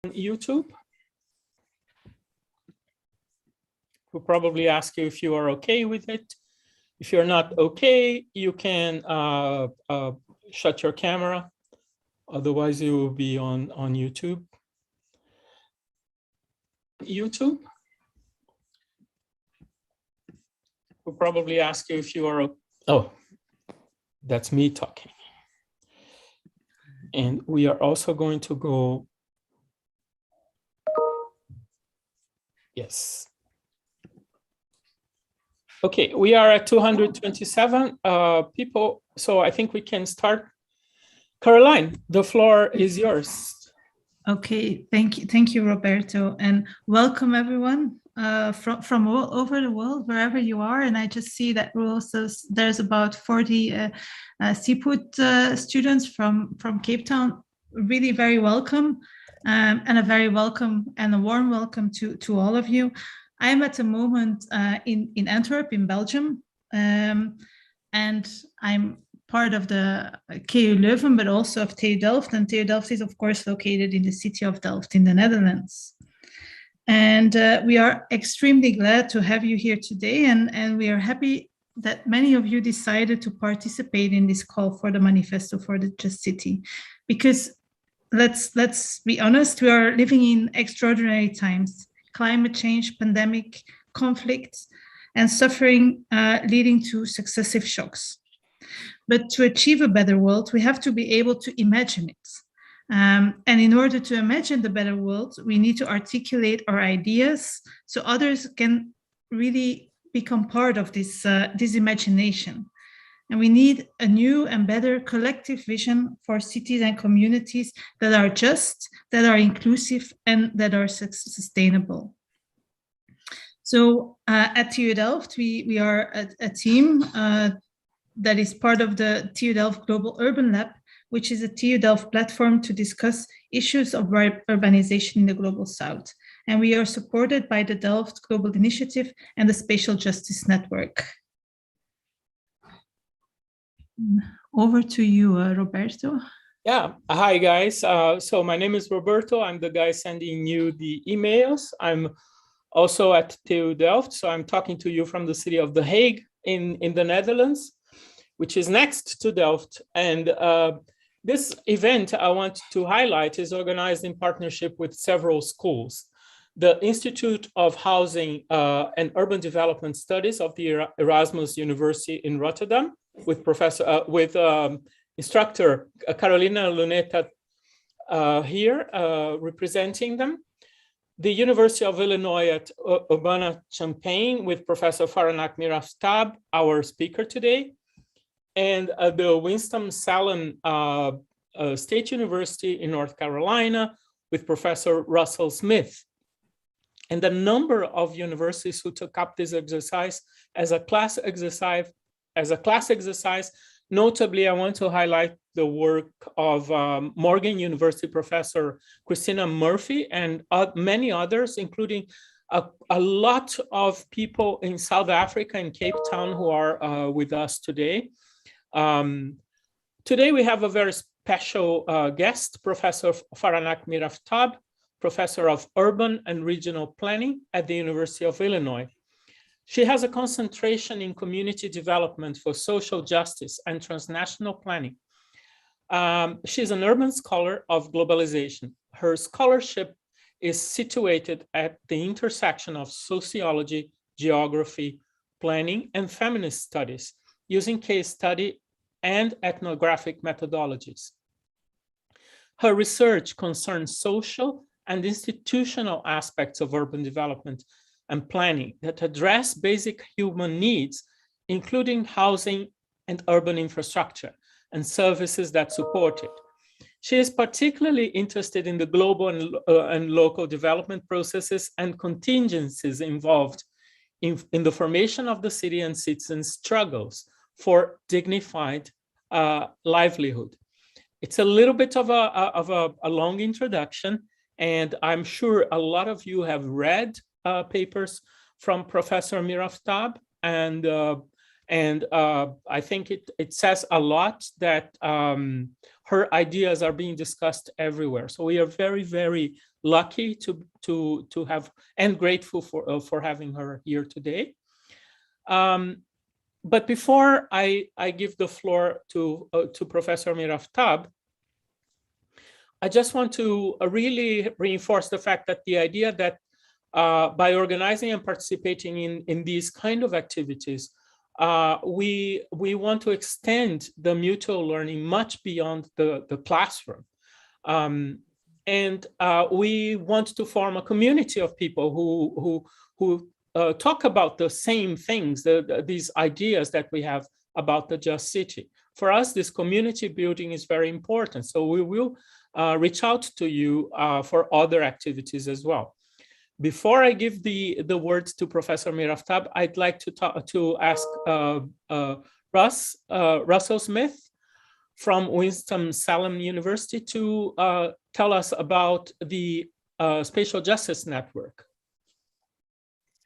YouTube. We'll probably ask you if you are okay with it. If you're not okay, you can shut your camera. Otherwise, you will be on YouTube. YouTube. We'll probably ask you if you are. Oh, that's me talking. And we are also going to go. Yes. Okay, we are at 227 people, so I think we can start. Caroline, the floor is yours. Okay, thank you, Roberto, and welcome everyone from all over the world, wherever you are. And I just see that there's about 40 CPUT students from Cape Town. Really very welcome, and a very welcome and a warm welcome to all of you. I am at the moment in Antwerp, in Belgium, and I'm part of the KU Leuven, but also of TU Delft. And TU Delft is, of course, located in the city of Delft in the Netherlands. And we are extremely glad to have you here today. And we are happy that many of you decided to participate in this call for the Manifesto for the Just City. Because let's be honest, we are living in extraordinary times. Climate change, pandemic, conflicts, and suffering leading to successive shocks. But to achieve a better world, we have to be able to imagine it. And in order to imagine the better world, we need to articulate our ideas so others can really become part of this imagination. And we need a new and better collective vision for cities and communities that are just, that are inclusive, and that are sustainable. So at TU Delft, we are a team that is part of the TU Delft Global Urban Lab, which is a TU Delft platform to discuss issues of urbanization in the Global South. And we are supported by the Delft Global Initiative and the Spatial Justice Network. Over to you, Roberto. Yeah, hi guys. So my name is Roberto. I'm the guy sending you the emails. I'm also at TU Delft, so I'm talking to you from the city of The Hague in the Netherlands, which is next to Delft. And this event I want to highlight is organized in partnership with several schools. The Institute of Housing and Urban Development Studies of the Erasmus University in Rotterdam, with instructor Carolina Luneta here representing them. The University of Illinois at Urbana-Champaign with Professor Faranak Miraftab, our speaker today, and the Winston-Salem State University in North Carolina with Professor Russell Smith. And a number of universities who took up this exercise as a class exercise. Notably, I want to highlight the work of Morgan University professor Christina Murphy and many others, including a lot of people in South Africa and Cape Town who are with us today. Today we have a very special guest, Professor Faranak Miraftab, professor of urban and regional planning at the University of Illinois. She has a concentration in community development for social justice and transnational planning. She's an urban scholar of globalization. Her scholarship is situated at the intersection of sociology, geography, planning, and feminist studies, using case study and ethnographic methodologies. Her research concerns social and institutional aspects of urban development and planning that address basic human needs, including housing and urban infrastructure and services that support it. She is particularly interested in the global and local development processes and contingencies involved in the formation of the city and citizens' struggles for dignified livelihood. It's a little bit of a long introduction, and I'm sure a lot of you have read papers from Professor Miraftab, and And I think it says a lot that her ideas are being discussed everywhere. So we are very, very lucky to have, and grateful for having her here today. But before I give the floor to Professor Miraftab, I just want to really reinforce the fact that the idea that by organizing and participating in these kind of activities, we want to extend the mutual learning much beyond the classroom. And we want to form a community of people who talk about the same things, these ideas that we have about the just city. For us, this community building is very important. So we will reach out to you for other activities as well. Before I give the words to Professor Miraftab, I'd like to ask Russell Smith from Winston-Salem University to tell us about the Spatial Justice Network.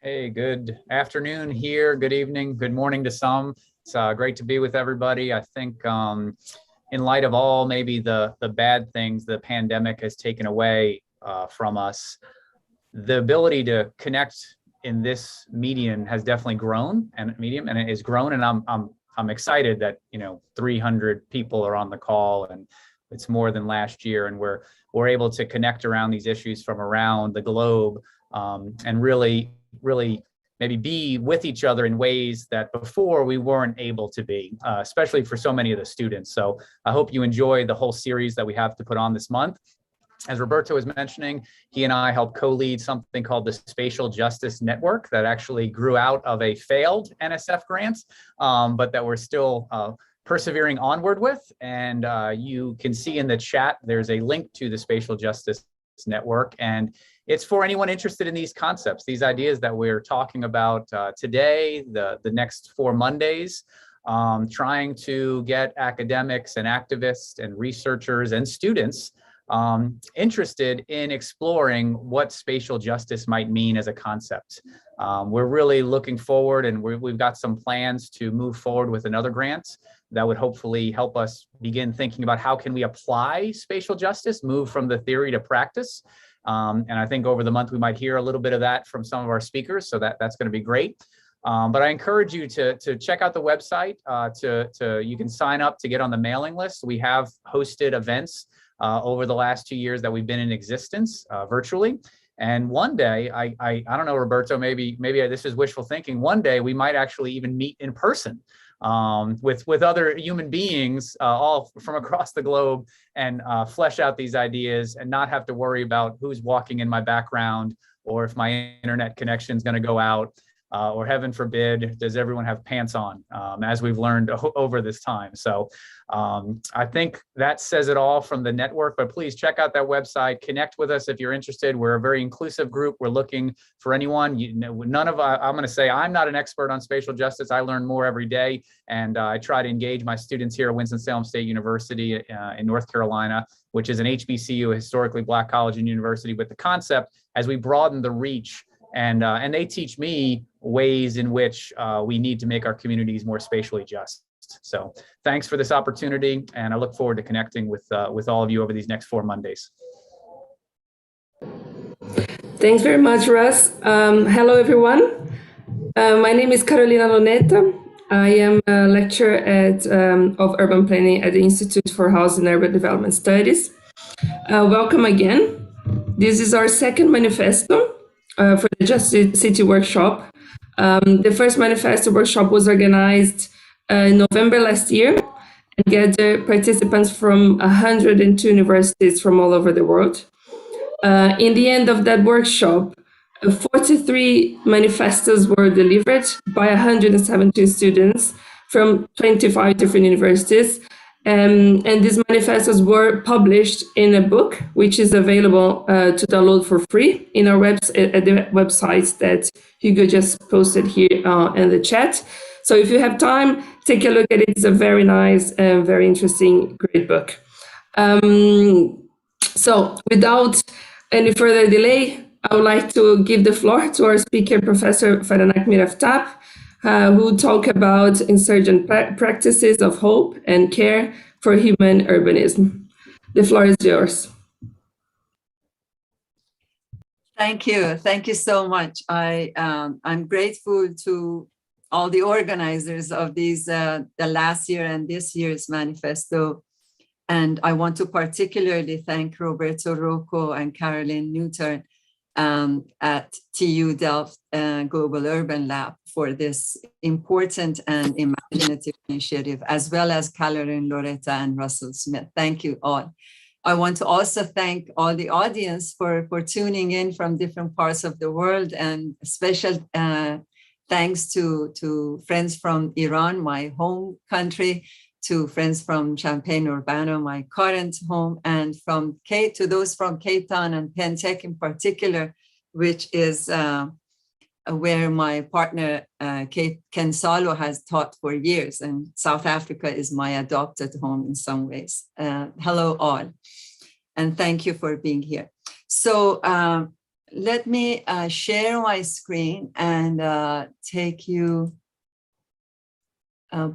Hey, good afternoon here, good evening, good morning to some. It's great to be with everybody. I think in light of all maybe the bad things the pandemic has taken away from us, the ability to connect in this medium has definitely grown, and it has grown, and I'm excited that 300 people are on the call, and it's more than last year, and we're able to connect around these issues from around the globe, and really maybe be with each other in ways that before we weren't able to be, especially for so many of the students. So I hope you enjoy the whole series that we have to put on this month. As Roberto was mentioning, he and I helped co-lead something called the Spatial Justice Network that actually grew out of a failed NSF grant, but that we're still persevering onward with. And you can see in the chat, there's a link to the Spatial Justice Network, and it's for anyone interested in these concepts, these ideas that we're talking about today, the next 4 Mondays, trying to get academics and activists and researchers and students interested in exploring what spatial justice might mean as a concept. We're really looking forward, and we've got some plans to move forward with another grant that would hopefully help us begin thinking about how can we apply spatial justice, move from the theory to practice. And I think over the month we might hear a little bit of that from some of our speakers, so that's going to be great. But I encourage you to check out the website. You can sign up to get on the mailing list. We have hosted events over the last 2 years that we've been in existence virtually. And one day, I don't know, Roberto, maybe this is wishful thinking. One day we might actually even meet in person with other human beings all from across the globe, and flesh out these ideas and not have to worry about who's walking in my background, or if my internet connection is going to go out, or heaven forbid, does everyone have pants on, as we've learned over this time. So I think that says it all from the network, but please check out that website, connect with us if you're interested. We're a very inclusive group. We're looking for anyone. I'm going to say I'm not an expert on spatial justice. I learn more every day, and I try to engage my students here at Winston-Salem State University in North Carolina, which is an HBCU, a historically Black college and university, with the concept as we broaden the reach. And they teach me ways in which we need to make our communities more spatially just. So thanks for this opportunity, and I look forward to connecting with all of you over these next 4 Mondays. Thanks very much, Russ. Hello, everyone. My name is Carolina Loneta. I am a lecturer of urban planning at the Institute for Housing and Urban Development Studies. Welcome again. This is our second manifesto for the Just City workshop. The first manifesto workshop was organized in November last year and gathered participants from 102 universities from all over the world. In the end of that workshop, 43 manifestos were delivered by 117 students from 25 different universities. And these manifestos were published in a book, which is available to download for free in our at the website that Hugo just posted here in the chat. So if you have time, take a look at it. It's a very nice and very interesting, great book. So without any further delay, I would like to give the floor to our speaker, Professor Faranak Miraftab, who talk about insurgent practices of hope and care for human urbanism. The floor is yours. Thank you. Thank you so much. I'm grateful to all the organizers of these, the last year and this year's manifesto. And I want to particularly thank Roberto Rocco and Caroline Newton at TU Delft Global Urban Lab for this important and imaginative initiative, as well as Caroline Loretta and Russell Smith. Thank you all. I want to also thank all the audience for tuning in from different parts of the world, and special thanks to friends from Iran, my home country, to friends from Champaign, Urbana, my current home, and to those from Cape Town and Pentec in particular, which is where my partner Ken Salo has taught for years, and South Africa is my adopted home in some ways. Hello all, and thank you for being here. So let me share my screen and take you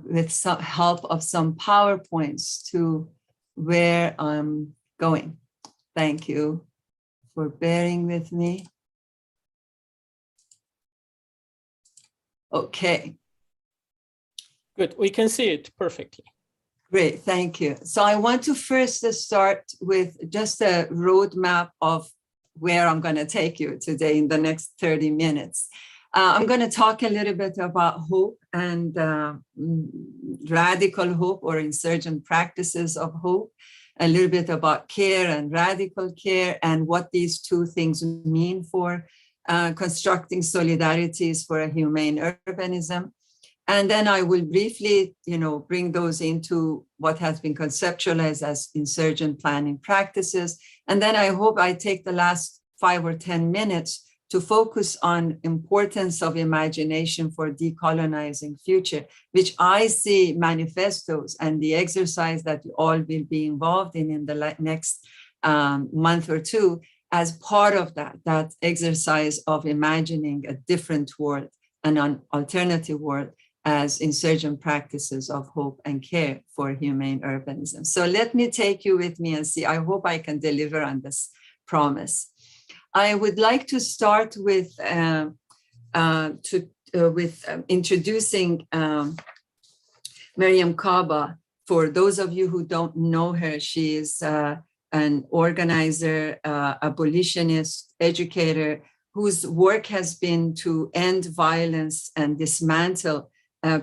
with some help of some PowerPoints to where I'm going. Thank you for bearing with me. Okay. Good, we can see it perfectly. Great, thank you. So I want to first start with just a roadmap of where I'm going to take you today in the next 30 minutes. I'm going to talk a little bit about hope and radical hope or insurgent practices of hope, a little bit about care and radical care and what these two things mean for constructing solidarities for a humane urbanism. And then I will briefly, bring those into what has been conceptualized as insurgent planning practices. And then I hope I take the last 5 or 10 minutes to focus on importance of imagination for decolonizing future, which I see manifestos and the exercise that you all will be involved in the next month or two as part of that exercise of imagining a different world, an alternative world, as insurgent practices of hope and care for humane urbanism. So let me take you with me and see, I hope I can deliver on this promise. I would like to start with introducing Mariam Kaba. For those of you who don't know her, she is an organizer, abolitionist, educator, whose work has been to end violence and dismantle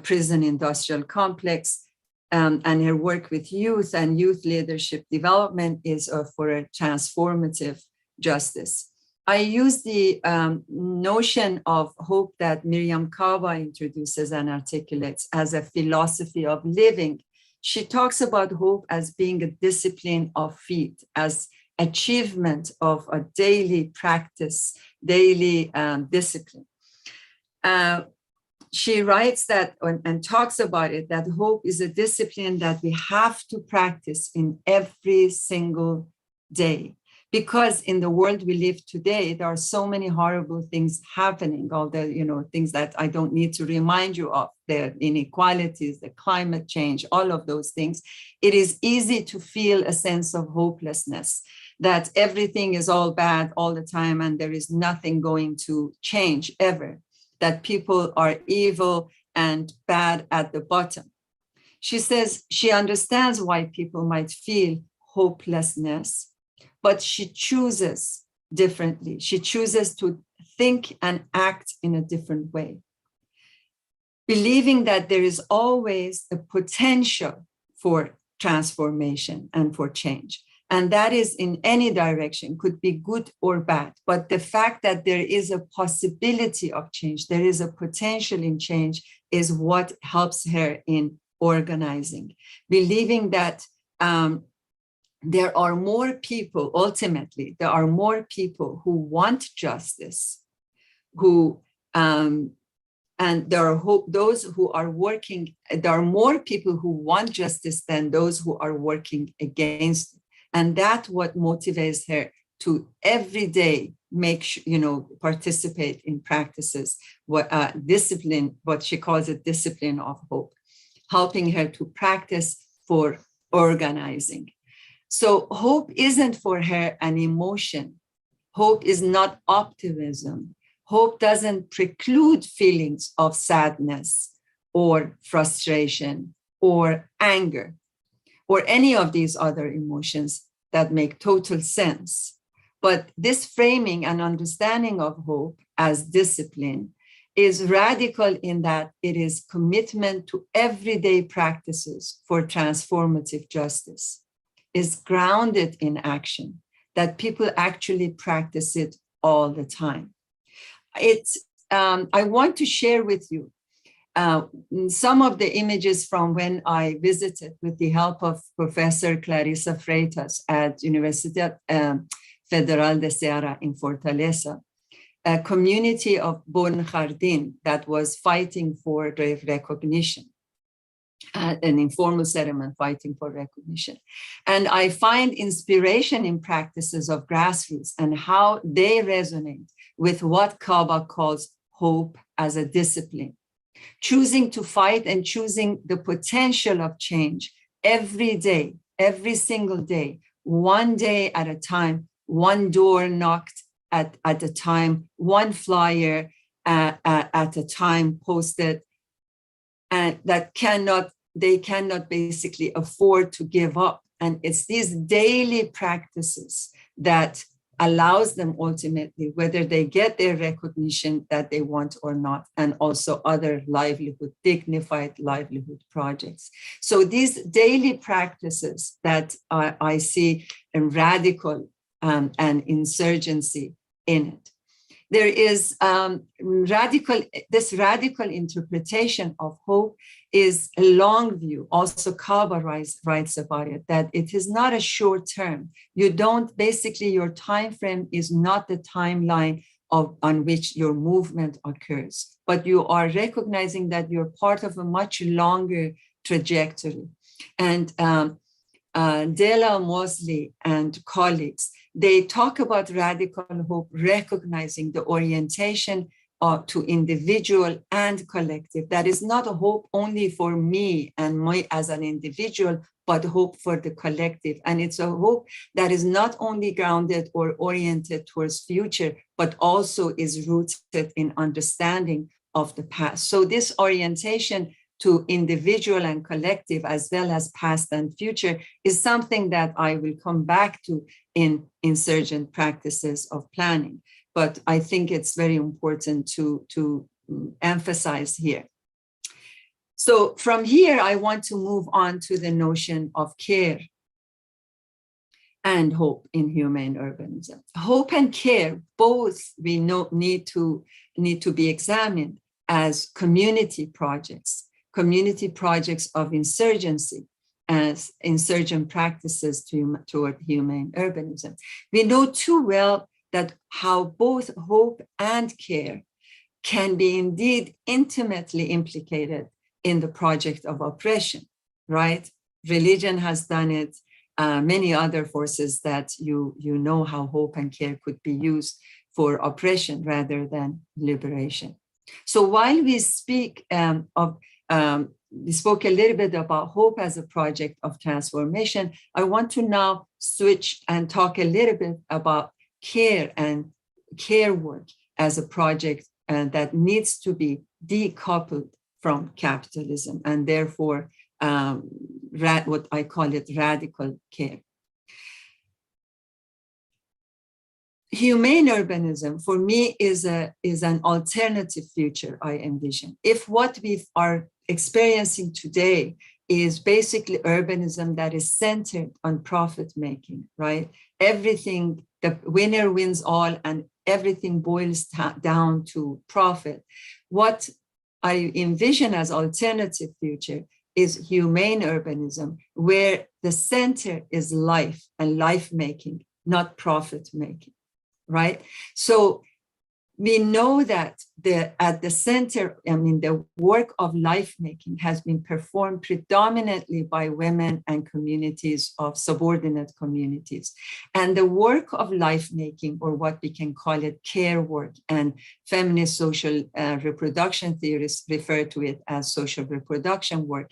prison industrial complex. And her work with youth and youth leadership development is for a transformative justice. I use the notion of hope that Mariam Kaba introduces and articulates as a philosophy of living. She talks about hope as being a discipline of feet, as achievement of a daily practice, daily discipline. She writes that and talks about it, that hope is a discipline that we have to practice in every single day. Because in the world we live today, there are so many horrible things happening, all the things that I don't need to remind you of, the inequalities, the climate change, all of those things. It is easy to feel a sense of hopelessness, that everything is all bad all the time and there is nothing going to change ever, that people are evil and bad at the bottom. She says she understands why people might feel hopelessness, but she chooses differently. She chooses to think and act in a different way, believing that there is always a potential for transformation and for change. And that is in any direction, could be good or bad. But the fact that there is a possibility of change, there is a potential in change, is what helps her in organizing, believing that there are more people, ultimately, there are more people who want justice, who, and there are those who are working, there are more people who want justice than those who are working against it. And that's what motivates her to every day participate in practices, discipline, what she calls a discipline of hope, helping her to practice for organizing. So hope isn't for her an emotion. Hope is not optimism. Hope doesn't preclude feelings of sadness or frustration or anger or any of these other emotions that make total sense. But this framing and understanding of hope as discipline is radical in that it is commitment to everyday practices for transformative justice, is grounded in action, that people actually practice it all the time. I want to share with you some of the images from when I visited with the help of Professor Clarissa Freitas at Universidad Federal de Ceará in Fortaleza, a community of Bon Jardín that was fighting for the recognition, an informal settlement fighting for recognition. And I find inspiration in practices of grassroots and how they resonate with what Kaba calls hope as a discipline. Choosing to fight and choosing the potential of change every day, every single day, one day at a time, one door knocked at a time, one flyer at a time posted, and that they cannot basically afford to give up. And it's these daily practices that allows them ultimately, whether they get their recognition that they want or not, and also other livelihood, dignified livelihood projects. So these daily practices that I see a radical and insurgency in it. There is this radical interpretation of hope is a long view. Also, Kaba writes about it, that it is not a short term. You don't, basically your time frame is not the timeline on which your movement occurs, but you are recognizing that you're part of a much longer trajectory. And Della Mosley and colleagues, they talk about radical hope, recognizing the orientation to individual and collective. That is not a hope only for me and me as an individual, but hope for the collective. And it's a hope that is not only grounded or oriented towards future, but also is rooted in understanding of the past. So this orientation to individual and collective, as well as past and future, is something that I will come back to in insurgent practices of planning. But I think it's very important to emphasize here. So from here, I want to move on to the notion of care and hope in humane urbanism. Hope and care, both we know need to be examined as community projects of insurgency, as insurgent practices toward humane urbanism. We know too well that how both hope and care can be indeed intimately implicated in the project of oppression, right? Religion has done it, many other forces that you know how hope and care could be used for oppression rather than liberation. So while we speak we spoke a little bit about hope as a project of transformation, I want to now switch and talk a little bit about care and care work as a project that needs to be decoupled from capitalism, and therefore what I call it radical care. Humane urbanism for me is an alternative future I envision. If what we are experiencing today is basically urbanism that is centered on profit making, right? Everything, the winner wins all, and everything boils down to profit. What I envision as alternative future is humane urbanism, where the center is life and life making, not profit making, right? So we know that at the center, I mean, the work of life making has been performed predominantly by women and communities of subordinate communities. And the work of life making, or what we can call it care work, and feminist social reproduction theorists refer to it as social reproduction work.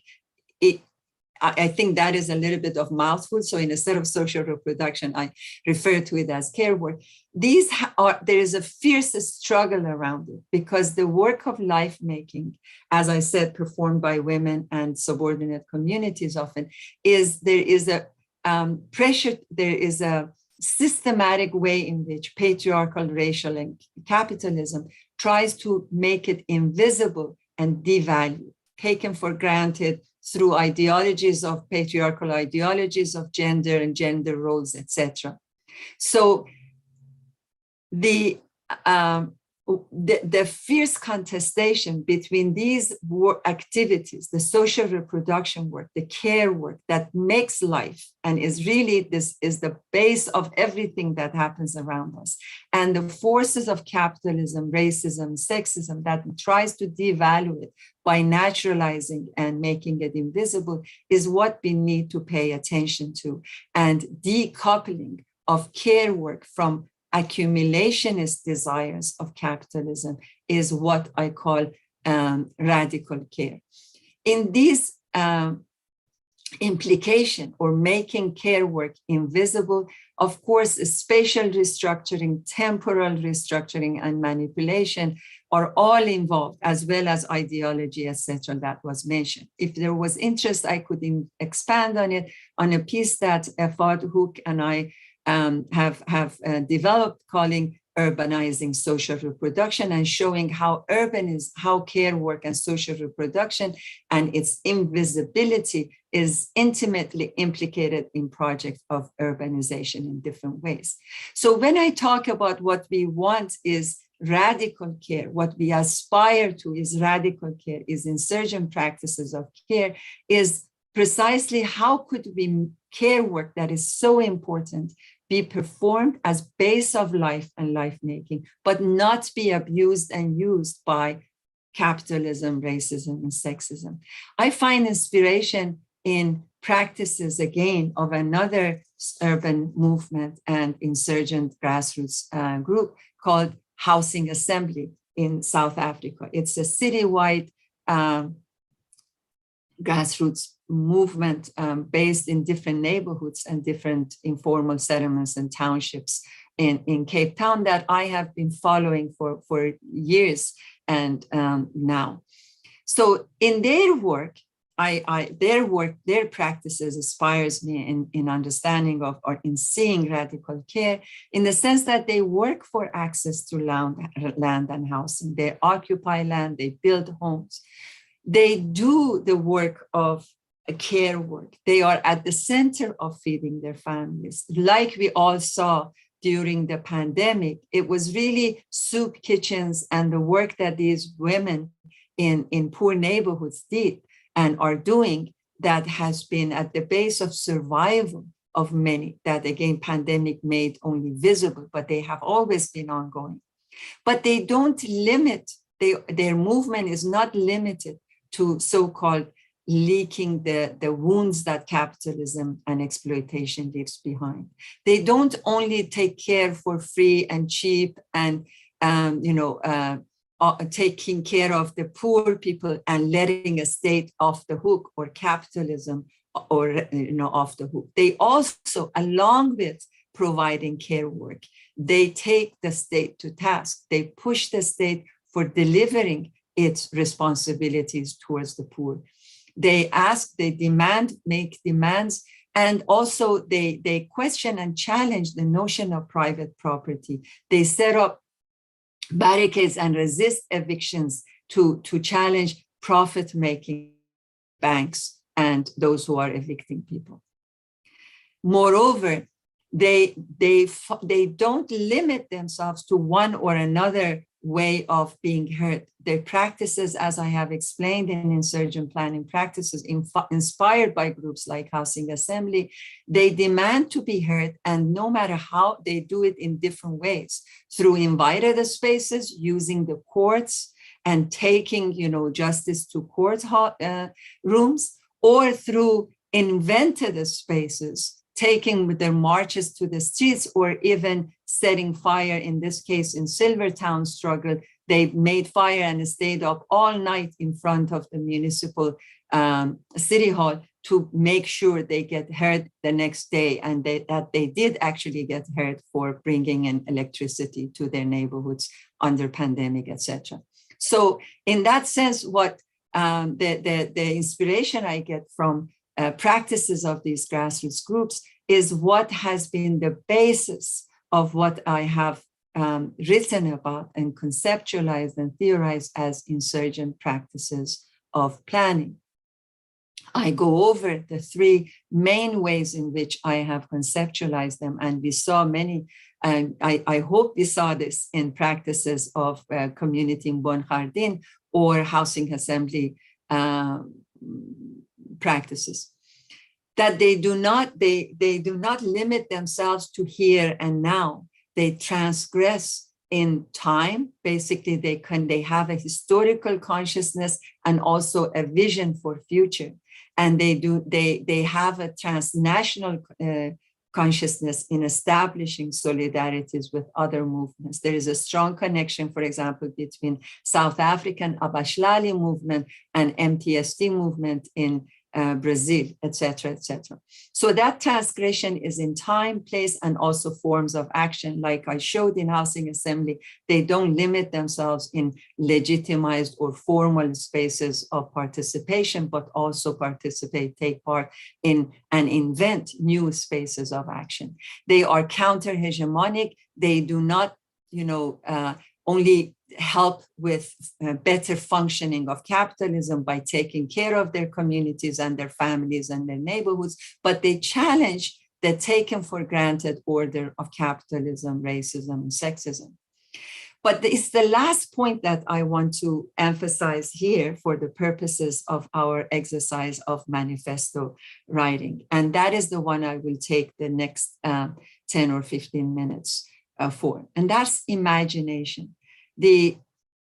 I think that is a little bit of mouthful. So instead of social reproduction, I refer to it as care work. There is a fierce struggle around it, because the work of life making, as I said, performed by women and subordinate communities often, there is a pressure, there is a systematic way in which patriarchal, racial, and capitalism tries to make it invisible and devalued, taken for granted through ideologies of patriarchal ideologies of gender and gender roles, etc. So the fierce contestation between these activities, the social reproduction work, the care work that makes life and is really, this is the base of everything that happens around us, and the forces of capitalism, racism, sexism that tries to devalue it by naturalizing and making it invisible, is what we need to pay attention to. And decoupling of care work from accumulationist desires of capitalism is what I call radical care. In this implication, or making care work invisible, of course, spatial restructuring, temporal restructuring, and manipulation are all involved, as well as ideology, etc., that was mentioned. If there was interest, I could expand on it, on a piece that Fuad Hook and I have developed, calling Urbanizing Social Reproduction, and showing how how care work and social reproduction and its invisibility is intimately implicated in projects of urbanization in different ways. So when I talk about what we want is radical care, what we aspire to is radical care, is insurgent practices of care, is precisely how could we care work that is so important be performed as base of life and life making, but not be abused and used by capitalism, racism, and sexism. I find inspiration in practices, again, of another urban movement and insurgent grassroots group called Housing Assembly in South Africa. It's a citywide grassroots movement based in different neighborhoods and different informal settlements and townships in Cape Town that I have been following for years and now. So in their work, their practices inspires me in understanding of, or in seeing radical care, in the sense that they work for access to land and housing. They occupy land, they build homes. They do the work of care work. They are at the center of feeding their families. Like we all saw during the pandemic, it was really soup kitchens and the work that these women in poor neighborhoods did and are doing that has been at the base of survival of many, that again, pandemic made only visible, but they have always been ongoing. But they don't limit, their movement is not limited to so-called leaking the wounds that capitalism and exploitation leaves behind. They don't only take care for free and cheap and taking care of the poor people and letting a state off the hook, or capitalism or off the hook. They also, along with providing care work, they take the state to task. They push the state for delivering its responsibilities towards the poor. They ask, they demand, make demands, and also they question and challenge the notion of private property. They set up barricades and resist evictions to challenge profit-making banks and those who are evicting people. Moreover, they don't limit themselves to one or another way of being heard. Their practices, as I have explained in insurgent planning practices, inspired by groups like Housing Assembly, they demand to be heard, and no matter how, they do it in different ways, through invited spaces, using the courts and taking, justice to court rooms, or through invented spaces, taking their marches to the streets, or even setting fire. In this case, in Silvertown struggle, they made fire and stayed up all night in front of the municipal city hall to make sure they get heard the next day, and that they did actually get heard for bringing in electricity to their neighborhoods under pandemic, etc. So in that sense, what the inspiration I get from practices of these grassroots groups is what has been the basis of what I have written about and conceptualized and theorized as insurgent practices of planning. I go over the three main ways in which I have conceptualized them, and we saw many, and I hope we saw this in practices of community in Bon Jardin or Housing Assembly practices. That they do not limit themselves to here and now. They transgress in time. Basically, they have a historical consciousness and also a vision for future. And they have a transnational consciousness in establishing solidarities with other movements. There is a strong connection, for example, between South African Abashlali movement and MTST movement in Brazil, etc., etc. So that transgression is in time, place, and also forms of action. Like I showed in Housing Assembly, they don't limit themselves in legitimized or formal spaces of participation, but also take part in and invent new spaces of action. They are counter-hegemonic. They do not, only help with better functioning of capitalism by taking care of their communities and their families and their neighborhoods, but they challenge the taken for granted order of capitalism, racism, and sexism. But it's the last point that I want to emphasize here for the purposes of our exercise of manifesto writing. And that is the one I will take the next 10 or 15 minutes for. And that's imagination. The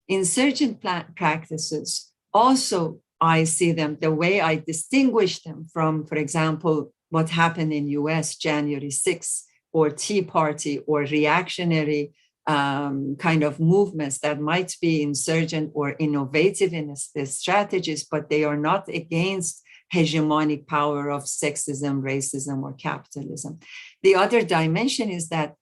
insurgent practices also, I see them, the way I distinguish them from, for example, what happened in US January 6th, or Tea Party, or reactionary kind of movements that might be insurgent or innovative in their strategies, but they are not against hegemonic power of sexism, racism, or capitalism. The other dimension is that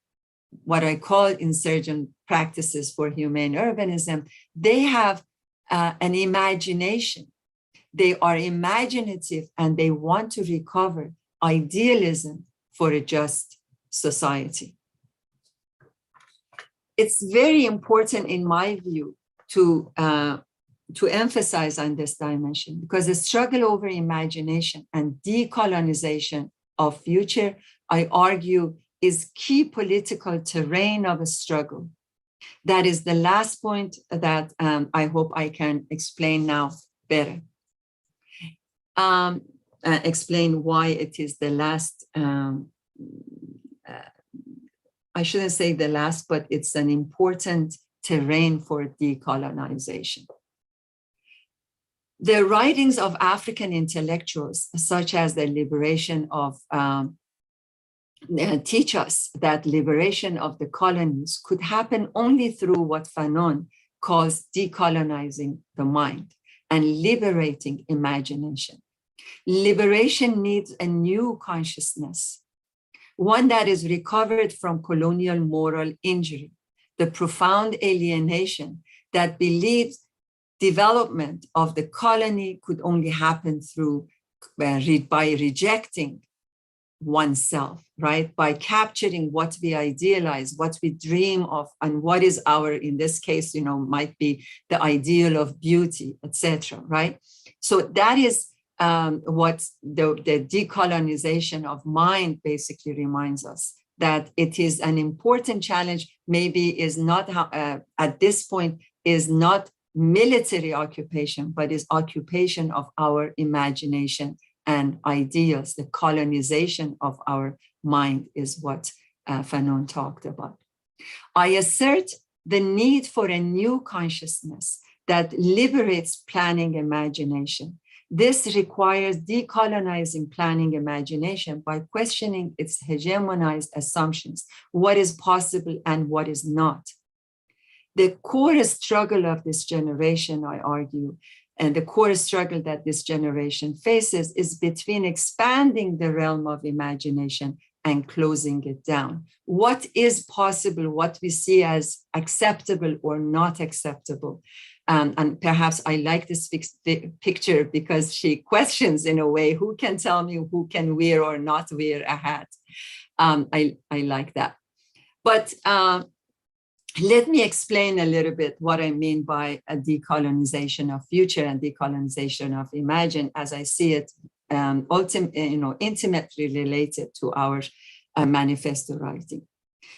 what I call insurgent practices for humane urbanism, they have an imagination. They are imaginative, and they want to recover idealism for a just society. It's very important, in my view, to emphasize on this dimension, because the struggle over imagination and decolonization of future, I argue, is key political terrain of a struggle. That is the last point that I hope I can explain now better. Explain why it is the last, I shouldn't say the last, but it's an important terrain for decolonization. The writings of African intellectuals, such as the liberation of teach us that liberation of the colonies could happen only through what Fanon calls decolonizing the mind and liberating imagination. Liberation needs a new consciousness, one that is recovered from colonial moral injury, the profound alienation that believes development of the colony could only happen through by rejecting oneself, right? By capturing what we idealize, what we dream of, and what is our, in this case, might be the ideal of beauty, etc., right? So that is what the decolonization of mind basically reminds us, that it is an important challenge, maybe is not, at this point, is not military occupation, but is occupation of our imagination and ideals. The colonization of our mind is what Fanon talked about. I assert the need for a new consciousness that liberates planning imagination. This requires decolonizing planning imagination by questioning its hegemonized assumptions, what is possible and what is not. The core struggle of this generation, I argue, and the core struggle that this generation faces is between expanding the realm of imagination and closing it down. What is possible, what we see as acceptable or not acceptable. And perhaps I like this picture because she questions in a way, who can tell me who can wear or not wear a hat? I like that. But let me explain a little bit what I mean by a decolonization of future and decolonization of imagine, as I see it, intimately related to our manifesto writing.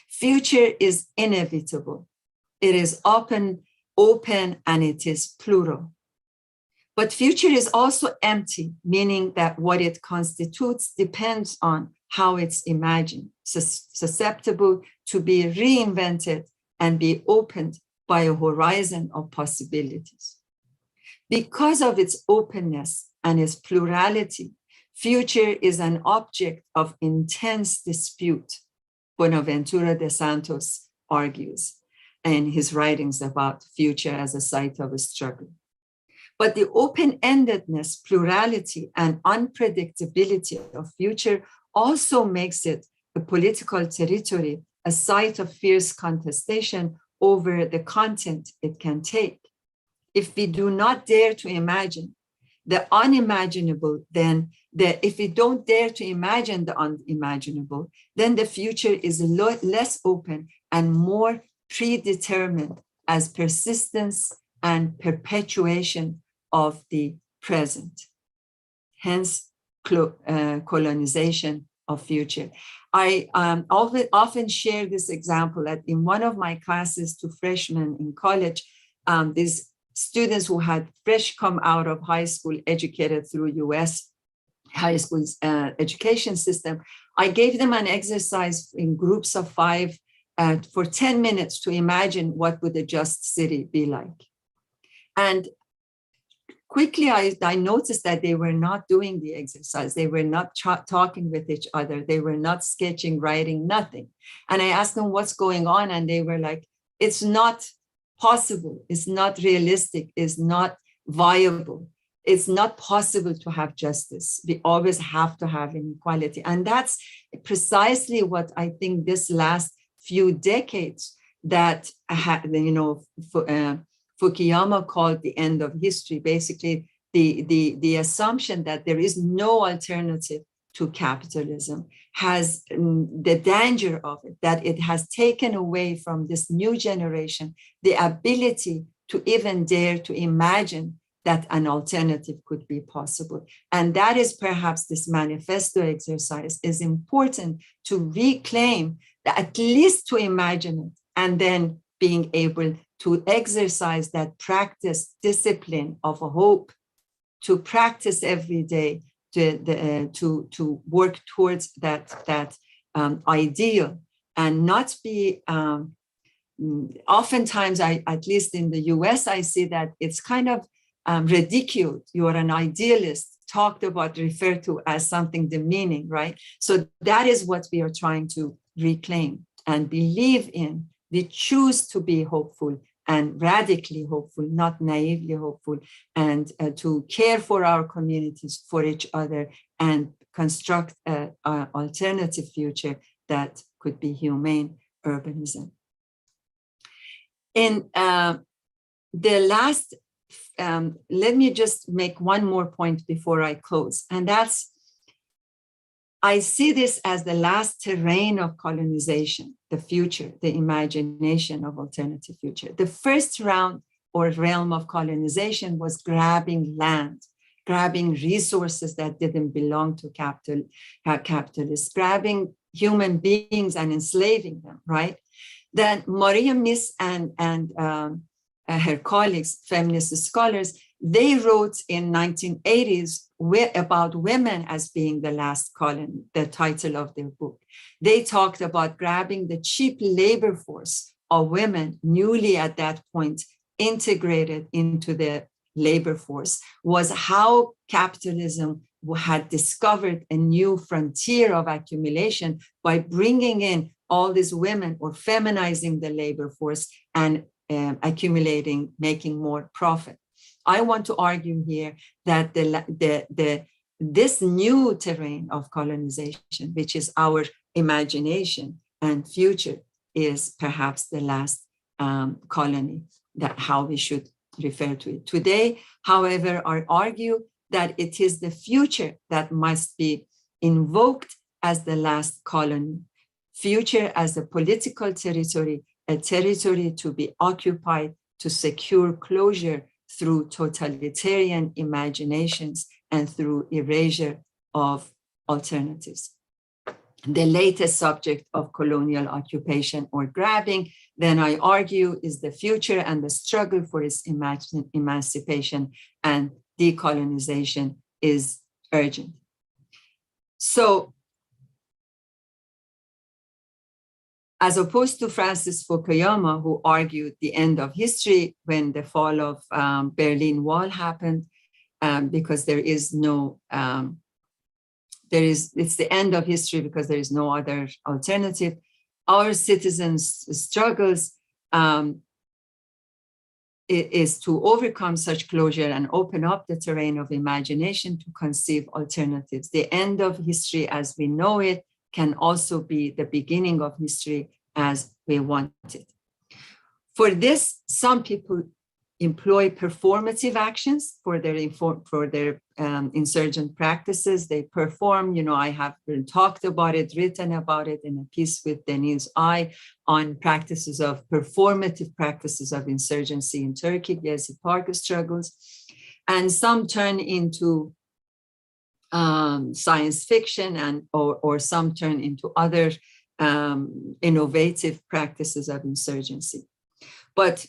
Future is inevitable. It is open, and it is plural. But future is also empty, meaning that what it constitutes depends on how it's imagined, susceptible to be reinvented and be opened by a horizon of possibilities. Because of its openness and its plurality, future is an object of intense dispute, Bonaventura de Santos argues in his writings about future as a site of a struggle. But the open-endedness, plurality, and unpredictability of future also makes it a political territory, a site of fierce contestation over the content it can take. If we do not dare to imagine the unimaginable, then if we don't dare to imagine the unimaginable, then the future is less open and more predetermined as persistence and perpetuation of the present. Hence, colonization of future. I often share this example that in one of my classes to freshmen in college, these students who had fresh come out of high school, educated through US high school's education system, I gave them an exercise in groups of 5 for 10 minutes to imagine what would a just city be like. And quickly, I noticed that they were not doing the exercise. They were not talking with each other. They were not sketching, writing, nothing. And I asked them what's going on. And they were like, it's not possible. It's not realistic. It's not viable. It's not possible to have justice. We always have to have inequality. And that's precisely what I think this last few decades that, Fukuyama called the end of history, basically the assumption that there is no alternative to capitalism has the danger of it, that it has taken away from this new generation the ability to even dare to imagine that an alternative could be possible. And that is perhaps this manifesto exercise is important to reclaim, at least to imagine it, and then being able to exercise that practice discipline of hope, to practice every day, to work towards that ideal, and not be, oftentimes, at least in the US, I see that it's kind of ridiculed. You're an idealist, talked about, referred to as something demeaning, right? So that is what we are trying to reclaim and believe in. We choose to be hopeful and radically hopeful, not naively hopeful, and to care for our communities, for each other, and construct an alternative future that could be humane urbanism. In the last, let me just make one more point before I close, and that's, I see this as the last terrain of colonization, the future, the imagination of alternative future. The first round or realm of colonization was grabbing land, grabbing resources that didn't belong to capitalists, grabbing human beings and enslaving them, right? Then Maria Miss and her colleagues, feminist scholars, they wrote in 1980s about women as being the last colony, the title of their book. They talked about grabbing the cheap labor force of women newly at that point integrated into the labor force, was how capitalism had discovered a new frontier of accumulation by bringing in all these women or feminizing the labor force and accumulating, making more profit. I want to argue here that this new terrain of colonization, which is our imagination and future, is perhaps the last colony, that how we should refer to it. Today, however, I argue that it is the future that must be invoked as the last colony. Future as a political territory, a territory to be occupied to secure closure through totalitarian imaginations and through erasure of alternatives. The latest subject of colonial occupation or grabbing, then I argue, is the future and the struggle for its emancipation and decolonization is urgent. So, as opposed to Francis Fukuyama, who argued the end of history when the fall of Berlin Wall happened, because there is no, it's the end of history because there is no other alternative. Our citizens' struggles is to overcome such closure and open up the terrain of imagination to conceive alternatives. The end of history as we know it can also be the beginning of history as we want it. For this, some people employ performative actions for their insurgent practices. They perform, I have talked about it, written about it in a piece with Denise I on performative practices of insurgency in Turkey, Gezi Park struggles. And some turn into science fiction or some turn into other innovative practices of insurgency. But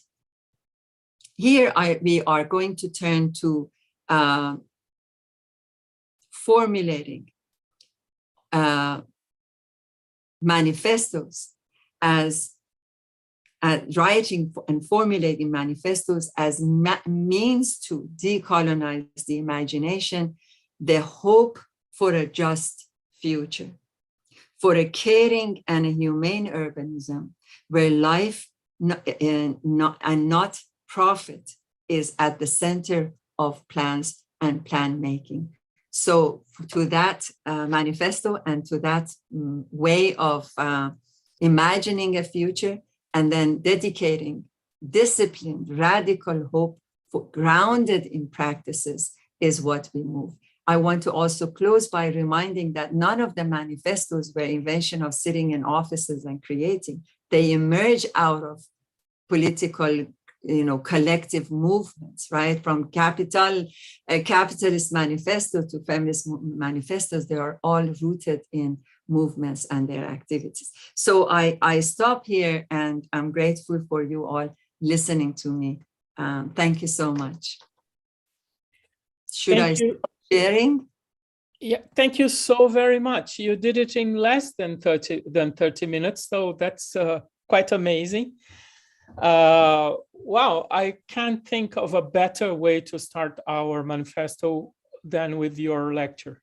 here we are going to turn to formulating manifestos as writing and formulating manifestos as means to decolonize the imagination, the hope for a just future, for a caring and a humane urbanism where life and not profit is at the center of plans and plan making. So to that manifesto and to that way of imagining a future and then dedicating disciplined, radical hope grounded in practices is what we move. I want to also close by reminding that none of the manifestos were invention of sitting in offices and creating. They emerge out of political, collective movements, right? From capitalist manifesto to feminist manifestos, they are all rooted in movements and their activities. So I stop here and I'm grateful for you all listening to me. Thank you so much. Should I stop sharing? Yeah, thank you so very much. You did it in less than 30 minutes, so that's quite amazing. Wow, I can't think of a better way to start our manifesto than with your lecture.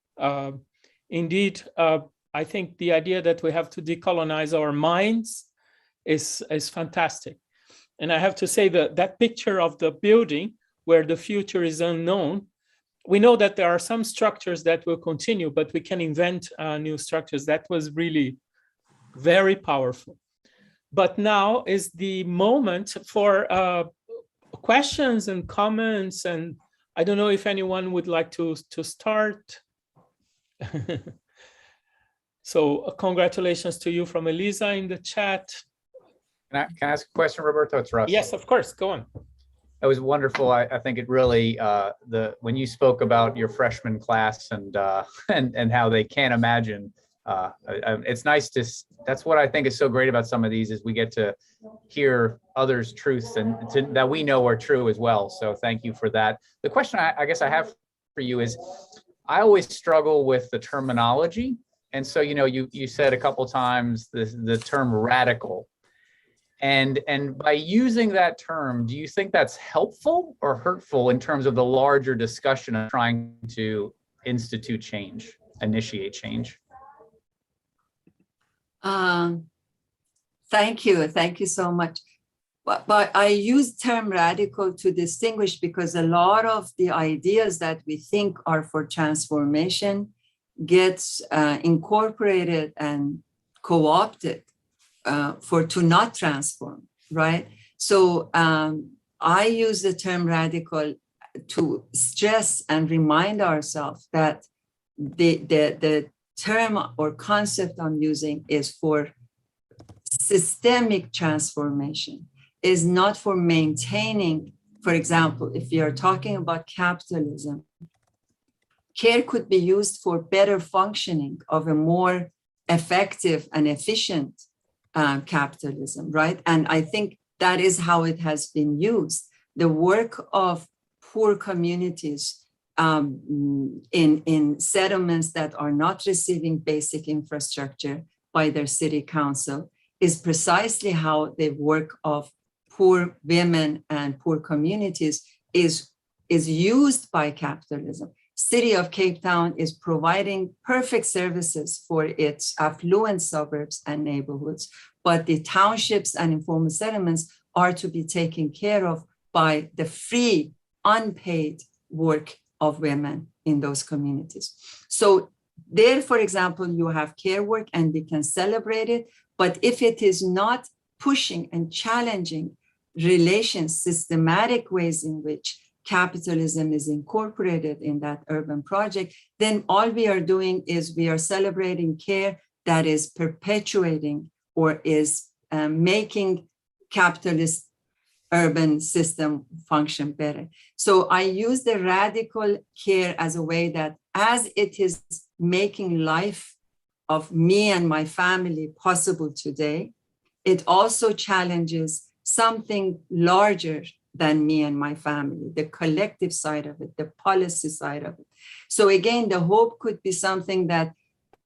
Indeed, I think the idea that we have to decolonize our minds is fantastic. And I have to say that that picture of the building where the future is unknown, we know that there are some structures that will continue, but we can invent new structures. That was really very powerful. But now is the moment for questions and comments. And I don't know if anyone would like to start. So congratulations to you from Elisa in the chat. Can I ask a question, Roberto? It's Russ. Yes, of course. Go on. That was wonderful. I think it really when you spoke about your freshman class and how they can't imagine it's nice that's what I think is so great about some of these, is we get to hear others' truths and that we know are true as well. So thank you for that. The question I guess I have for you is, I always struggle with the terminology. And so, you said a couple times the term radical. And by using that term, do you think that's helpful or hurtful in terms of the larger discussion of trying to institute change, initiate change? Thank you so much. But I use term radical to distinguish, because a lot of the ideas that we think are for transformation gets incorporated and co-opted to not transform, right? So I use the term radical to stress and remind ourselves that the term or concept I'm using is for systemic transformation, is not for maintaining. For example, if you are talking about capitalism, care could be used for better functioning of a more effective and efficient capitalism, right? And I think that is how it has been used. The work of poor communities in settlements that are not receiving basic infrastructure by their city council is precisely how the work of poor women and poor communities is used by capitalism. City of Cape Town is providing perfect services for its affluent suburbs and neighborhoods, but the townships and informal settlements are to be taken care of by the free, unpaid work of women in those communities. So there, for example, you have care work and we can celebrate it, but if it is not pushing and challenging relations, systematic ways in which capitalism is incorporated in that urban project, then all we are doing is we are celebrating care that is perpetuating or is making capitalist urban system function better. So I use the radical care as a way that, as it is making life of me and my family possible today, it also challenges something larger than me and my family, the collective side of it, the policy side of it. So again, the hope could be something that,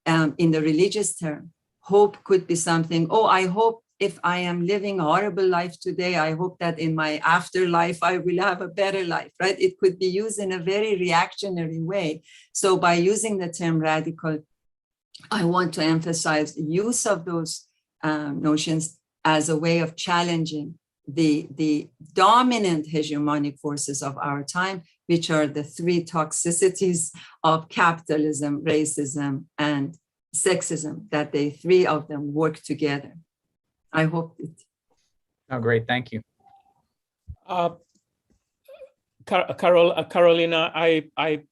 in the religious term, hope could be something, I hope if I am living a horrible life today, I hope that in my afterlife, I will have a better life, right? It could be used in a very reactionary way. So by using the term radical, I want to emphasize the use of those notions as a way of challenging the dominant hegemonic forces of our time, which are the three toxicities of capitalism, racism, and sexism, that the three of them work together. I hope it. Oh, great. Thank you. Carolina, I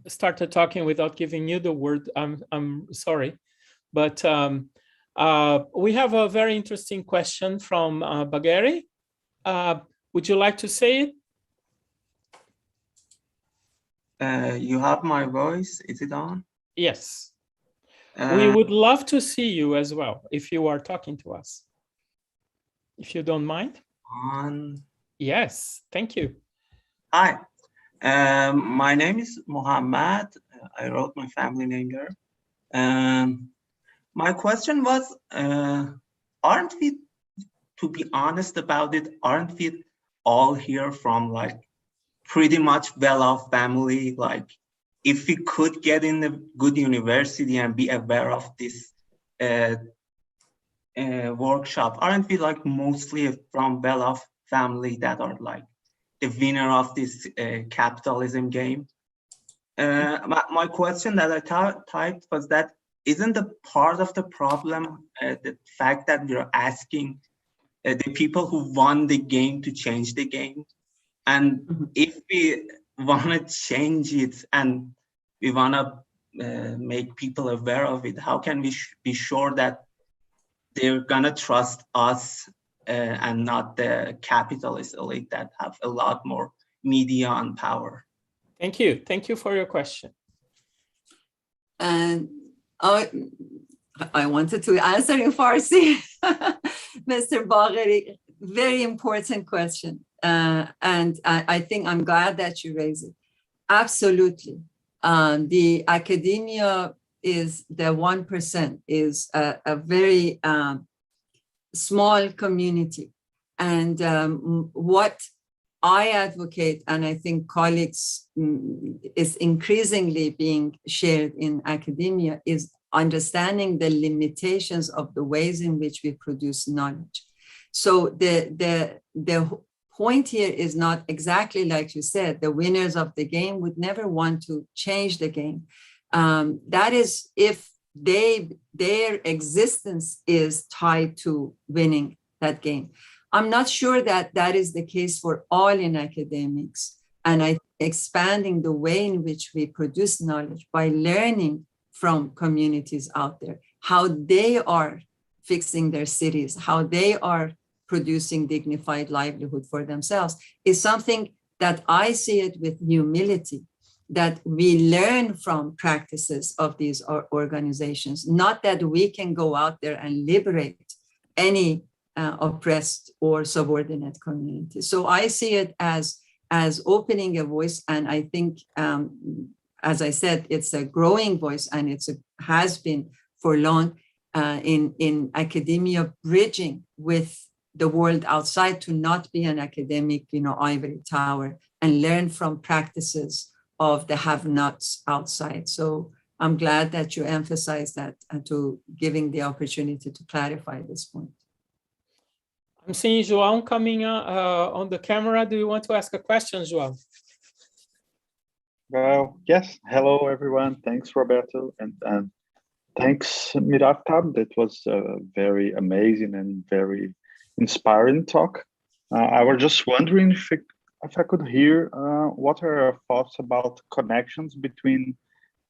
started talking without giving you the word. I'm sorry, but we have a very interesting question from Bagheri. Would you like to say it? You have my voice. Is it on? Yes. We would love to see you as well if you are talking to us. If you don't mind. On. Yes, thank you. Hi, my name is Muhammad. I wrote my family name there. My question was, aren't we, to be honest about it, aren't we all here from like pretty much well-off family? Like, if we could get in a good university and be aware of this workshop, aren't we like mostly from well-off family that are like the winner of this capitalism game? My question that I typed was that, isn't the part of the problem the fact that we're asking the people who won the game to change the game? And if we want to change it and we want to make people aware of it, how can we be sure that they're gonna trust us and not the capitalist elite that have a lot more media and power? Thank you. Thank you for your question. And I wanted to answer in Farsi, Mr. Bagheri. Very important question. And I think I'm glad that you raised it. Absolutely. The academia is the 1%, is a very small community. And what I advocate, and I think colleagues is increasingly being shared in academia, is understanding the limitations of the ways in which we produce knowledge. So the point here is not exactly like you said, the winners of the game would never want to change the game. That is if their existence is tied to winning that game. I'm not sure that that is the case for all in academics. And expanding the way in which we produce knowledge by learning from communities out there, how they are fixing their cities, how they are producing dignified livelihood for themselves, is something that I see it with humility, that we learn from practices of these organizations, not that we can go out there and liberate any oppressed or subordinate community. So I see it as opening a voice, and I think, as I said, it's a growing voice, and has been for long in academia, bridging with the world outside, to not be an academic, ivory tower, and learn from practices of the have-nots outside. So I'm glad that you emphasize that, and to giving the opportunity to clarify this point. I'm seeing João coming on the camera. Do you want to ask a question, João? Well, yes. Hello, everyone. Thanks, Roberto. And thanks, Miraftab. That was a very amazing and very inspiring talk. I was just wondering if I could hear what are your thoughts about connections between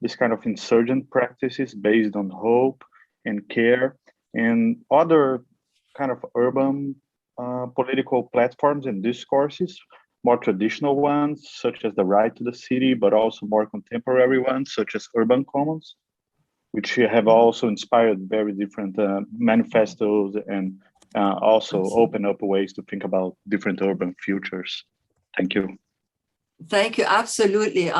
this kind of insurgent practices based on hope and care and other kind of urban political platforms and discourses, more traditional ones, such as the right to the city, but also more contemporary ones, such as urban commons, which have also inspired very different manifestos and also open up ways to think about different urban futures. Thank you. Thank you. Absolutely.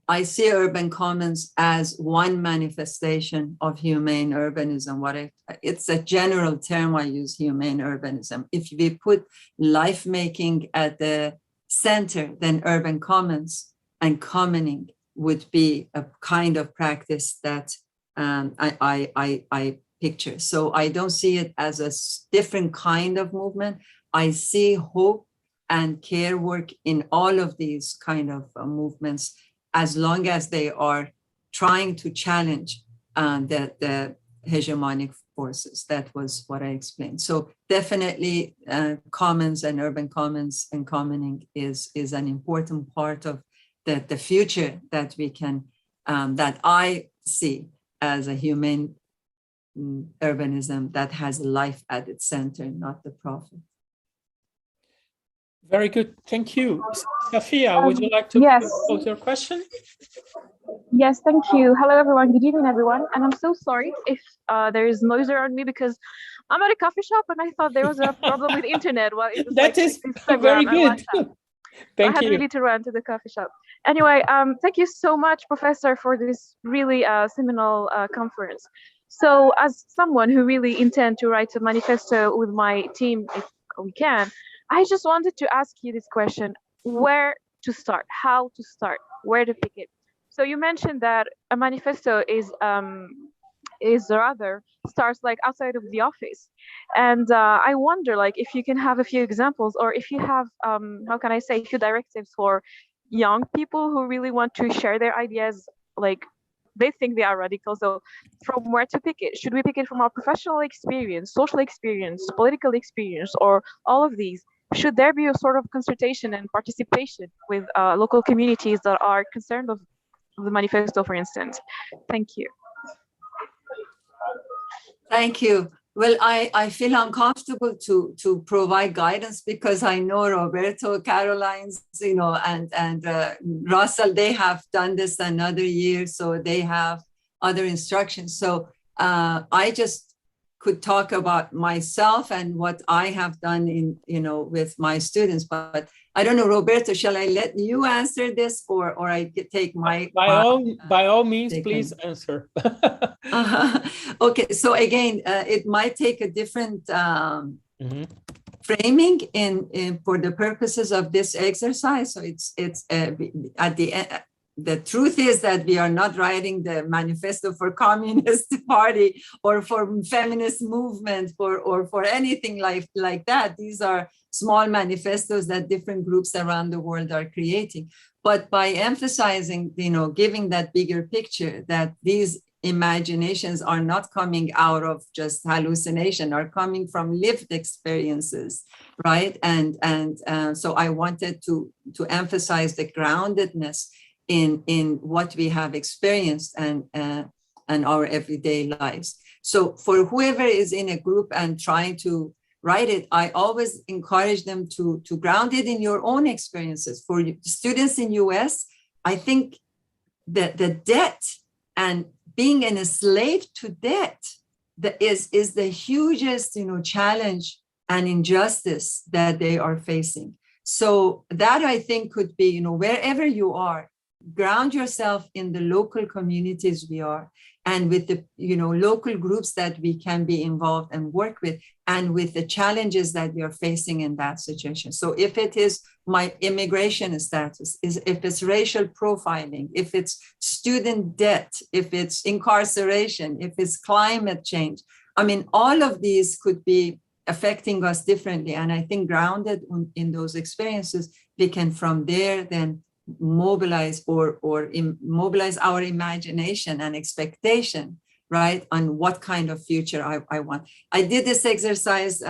I see urban commons as one manifestation of humane urbanism. It's a general term I use, humane urbanism. If we put life making at the center, then urban commons and commoning would be a kind of practice that I picture. So I don't see it as a different kind of movement. I see hope and care work in all of these kind of movements, as long as they are trying to challenge the hegemonic forces. That was what I explained. So definitely commons and urban commons and commoning is an important part of the future that we can, that I see as a humane urbanism that has life at its center, not the profit. Very good. Thank you. Safia, would you like to pose your question? Yes, thank you. Hello, everyone. Good evening, everyone. And I'm so sorry if there is noise around me, because I'm at a coffee shop and I thought there was a problem with internet. Well, it was that is very good. Thank you. I had really to run to the coffee shop. Anyway, thank you so much, Professor, for this really seminal conference. So as someone who really intend to write a manifesto with my team, if we can, I just wanted to ask you this question: where to start, how to start, where to pick it? So you mentioned that a manifesto is rather starts like outside of the office. And I wonder, like, if you can have a few examples, or if you have, how can I say, a few directives for young people who really want to share their ideas, like they think they are radical. So from where to pick it? Should we pick it from our professional experience, social experience, political experience, or all of these? Should there be a sort of consultation and participation with local communities that are concerned of the manifesto, for instance? Thank you. Thank you. Well, I feel uncomfortable to provide guidance, because I know Roberto, Caroline's, and Russell, they have done this another year, so they have other instructions. So I just could talk about myself and what I have done in, with my students. But I don't know, Roberto, shall I let you answer this, or I could take my by all means, please answer. Okay, so again, it might take a different framing in for the purposes of this exercise. So it's at the end. The truth is that we are not writing the manifesto for Communist Party or for feminist movement or for anything like that. These are small manifestos that different groups around the world are creating. But by emphasizing, giving that bigger picture, that these imaginations are not coming out of just hallucination, are coming from lived experiences, right? And so I wanted to emphasize the groundedness in what we have experienced and our everyday lives. So for whoever is in a group and trying to write it, I always encourage them to ground it in your own experiences. For students in US, I think that the debt and being enslaved to debt is the hugest, challenge and injustice that they are facing. So that, I think, could be, wherever you are, ground yourself in the local communities we are, and with the local groups that we can be involved and work with, and with the challenges that we are facing in that situation. So if it is my immigration status, if it's racial profiling, if it's student debt, if it's incarceration, if it's climate change, I mean, all of these could be affecting us differently. And I think grounded in those experiences, we can from there then mobilize mobilize our imagination and expectation, right, on what kind of future I want. I did this exercise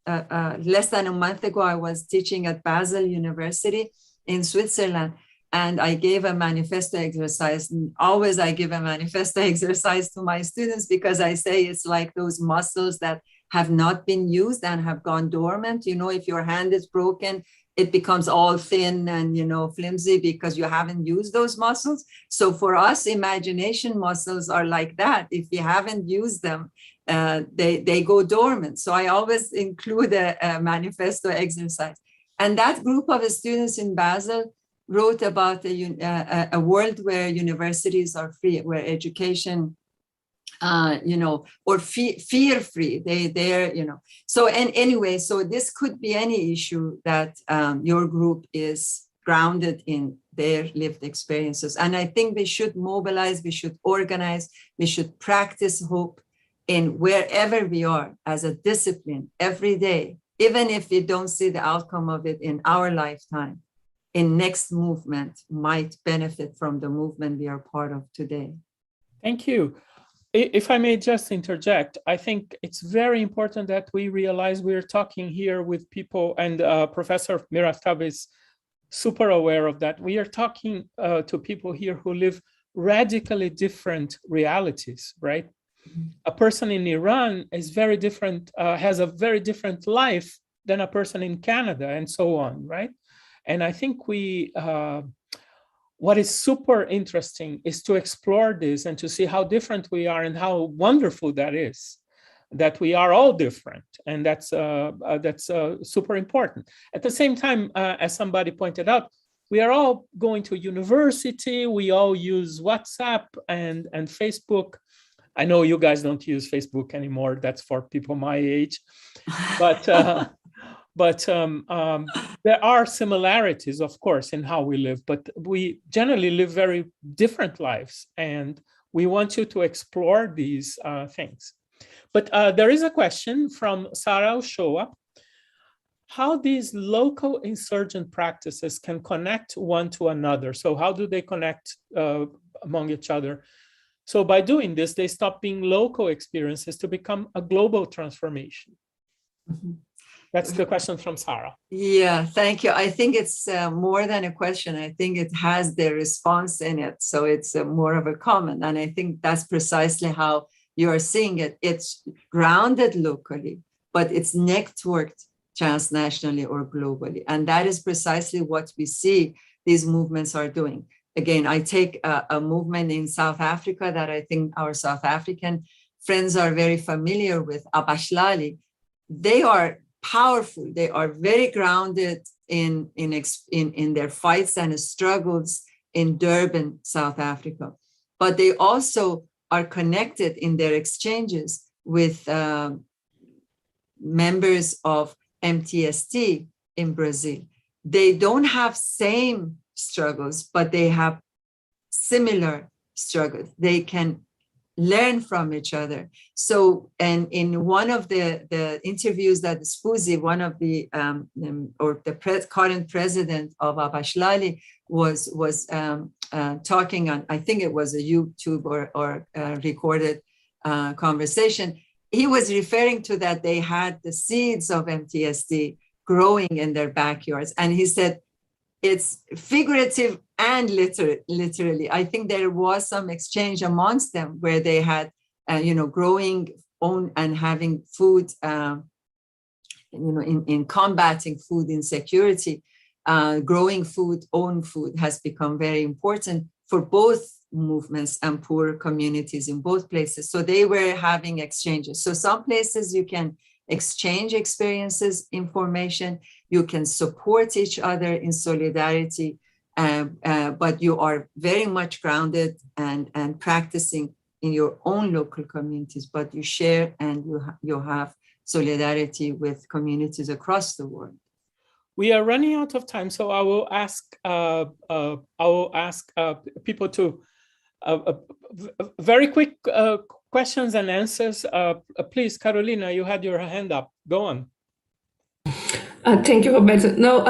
less than a month ago. I was teaching at Basel University in Switzerland, and I gave a manifesto exercise. And always I give a manifesto exercise to my students, because I say it's like those muscles that have not been used and have gone dormant. If your hand is broken, it becomes all thin and, flimsy because you haven't used those muscles. So for us, imagination muscles are like that. If you haven't used them, they go dormant. So I always include a manifesto exercise. And that group of students in Basel wrote about a world where universities are free, where education or fear-free. They're. So, and anyway, so this could be any issue that your group is grounded in their lived experiences. And I think we should mobilize, we should organize, we should practice hope in wherever we are as a discipline every day, even if we don't see the outcome of it in our lifetime. In next movement might benefit from the movement we are part of today. Thank you. If I may just interject, I think it's very important that we realize we're talking here with people, and Professor Miraftab is super aware of that. We are talking to people here who live radically different realities, right? A person in Iran is very different, has a very different life than a person in Canada, and so on, right? And I think what is super interesting is to explore this and to see how different we are and how wonderful that is, that we are all different. And that's super important. At the same time, as somebody pointed out, we are all going to university. We all use WhatsApp and Facebook. I know you guys don't use Facebook anymore. That's for people my age. But there are similarities, of course, in how we live, but we generally live very different lives, and we want you to explore these things. But there is a question from Sarah Oshoa: how these local insurgent practices can connect one to another. So how do they connect among each other? So by doing this, they stop being local experiences to become a global transformation. Mm-hmm. That's the question from Sarah. Yeah, thank you. I think it's more than a question. I think it has the response in it. So it's more of a comment. And I think that's precisely how you are seeing it. It's grounded locally, but it's networked transnationally or globally. And that is precisely what we see these movements are doing. again, I take a movement in South Africa that I think our South African friends are very familiar with, Abashlali. They are powerful. They are very grounded in their fights and struggles in Durban, South Africa. But they also are connected in their exchanges with members of MTST in Brazil. They don't have same struggles, but they have similar struggles. They can learn from each other. So, and in one of the interviews that Spuzi, one of the current president of Abashlali, was talking on, I think it was a YouTube or recorded conversation. He was referring to that they had the seeds of MTSD growing in their backyards, and he said it's figurative and literally. I think there was some exchange amongst them where they had, growing own and having food, in combating food insecurity, growing food, own food has become very important for both movements and poor communities in both places. So they were having exchanges. So some places you can exchange experiences, information, you can support each other in solidarity, but you are very much grounded and practicing in your own local communities, but you share and you have solidarity with communities across the world. We are running out of time, so I will ask people to very quick questions and answers. Please, Carolina, you had your hand up. Go on. Thank you, Roberto. No,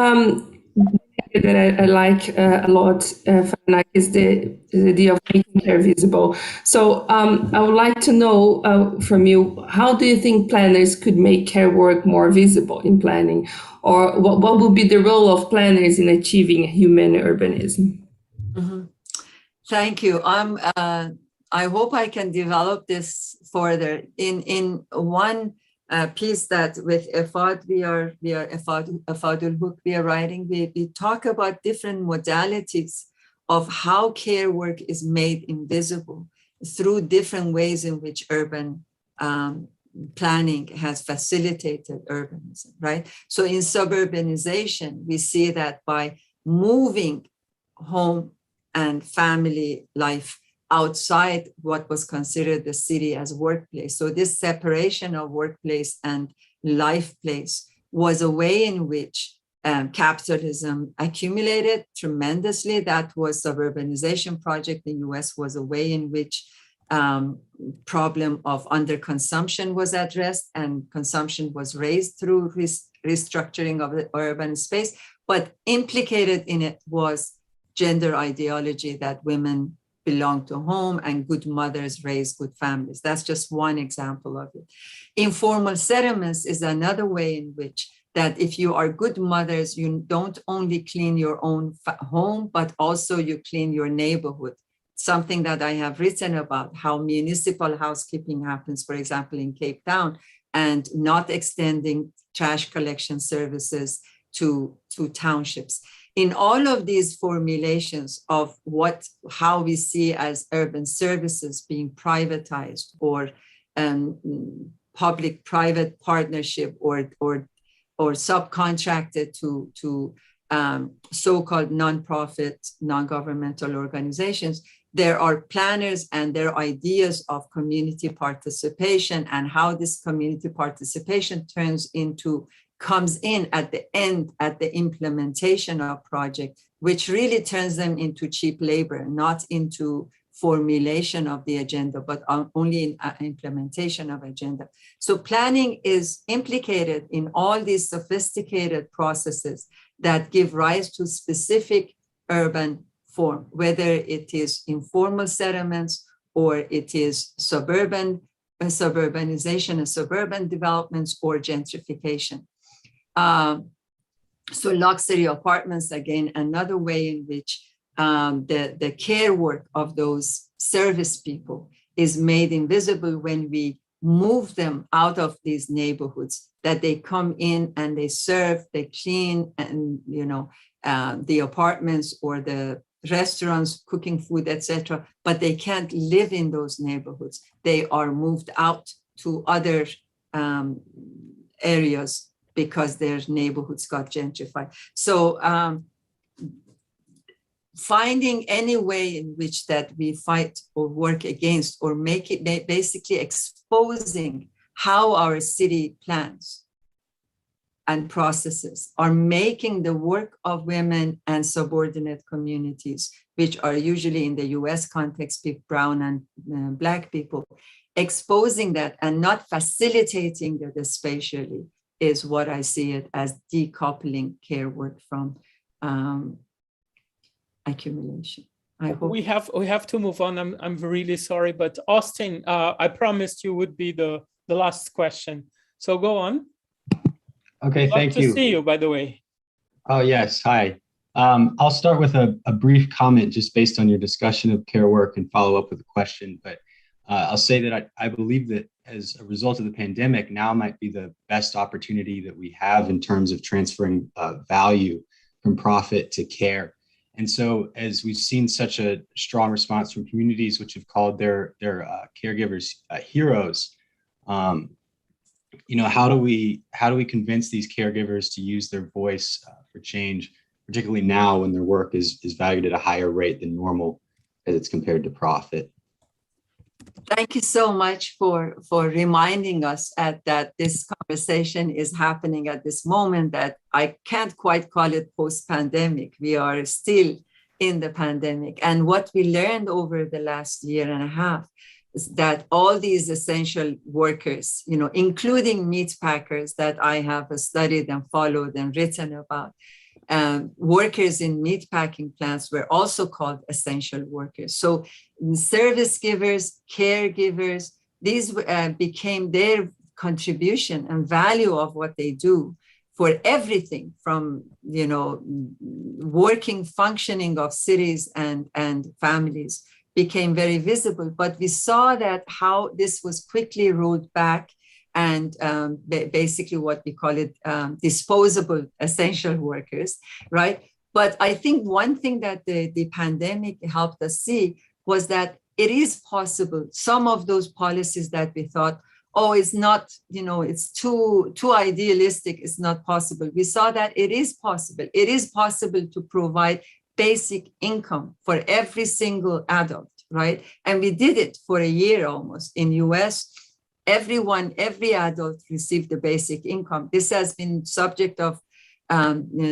that I like a lot, Faranak, is the idea of making care visible. So I would like to know from you, how do you think planners could make care work more visible in planning? Or what would be the role of planners in achieving humane urbanism? Mm-hmm. Thank you. I hope I can develop this further. In one piece that with Efad, Efadul Hook, we are writing, we talk about different modalities of how care work is made invisible through different ways in which urban planning has facilitated urbanism, right? So in suburbanization, we see that by moving home and family life outside what was considered the city as workplace. So this separation of workplace and life place was a way in which capitalism accumulated tremendously. That was suburbanization project in the US, was a way in which problem of underconsumption was addressed and consumption was raised through restructuring of the urban space, but implicated in it was gender ideology that women belong to home and good mothers raise good families. That's just one example of it. Informal settlements is another way in which that if you are good mothers, you don't only clean your own home, but also you clean your neighborhood. Something that I have written about, how municipal housekeeping happens, for example, in Cape Town, and not extending trash collection services to townships. In all of these formulations of how we see as urban services being privatized or public-private partnership or subcontracted to so-called nonprofit, non-governmental organizations, there are planners and their ideas of community participation and how this community participation comes in at the end, at the implementation of project, which really turns them into cheap labor, not into formulation of the agenda, but only in implementation of agenda. So planning is implicated in all these sophisticated processes that give rise to specific urban form, whether it is informal settlements or it is suburbanization and suburban developments or gentrification. So luxury apartments, again, another way in which the care work of those service people is made invisible when we move them out of these neighborhoods, that they come in and they serve, they clean, and the apartments or the restaurants, cooking food, etc., but they can't live in those neighborhoods. They are moved out to other areas because their neighborhoods got gentrified. So finding any way in which that we fight or work against or make it basically exposing how our city plans and processes are making the work of women and subordinate communities, which are usually in the US context, brown and Black people, exposing that and not facilitating that spatially is what I see it as decoupling care work from accumulation. I hope we have to move on. I'm really sorry, but Austin, I promised you would be the last question. So go on. Okay, thank you. Love to see you, by the way. Oh yes, hi. I'll start with a brief comment just based on your discussion of care work and follow up with a question. But I'll say that I believe that as a result of the pandemic, now might be the best opportunity that we have in terms of transferring value from profit to care. And so as we've seen such a strong response from communities which have called their caregivers heroes, you know, how do we convince these caregivers to use their voice for change, particularly now when their work is valued at a higher rate than normal as it's compared to profit? Thank you so much for reminding us that this conversation is happening at this moment, that I can't quite call it post-pandemic. We are still in the pandemic. And what we learned over the last year and a half is that all these essential workers, you know, including meat packers that I have studied and followed and written about, workers in meat packing plants were also called essential workers. So service givers, caregivers, these became their contribution and value of what they do for everything from, you know, working, functioning of cities and families became very visible. But we saw that how this was quickly rolled back and basically what we call it disposable essential workers, right? But I think one thing that the pandemic helped us see was that it is possible. Some of those policies that we thought, oh, it's not, you know, it's too idealistic, it's not possible. We saw that it is possible. It is possible to provide basic income for every single adult, right? And we did it for a year almost. In US, every adult received the basic income. This has been subject of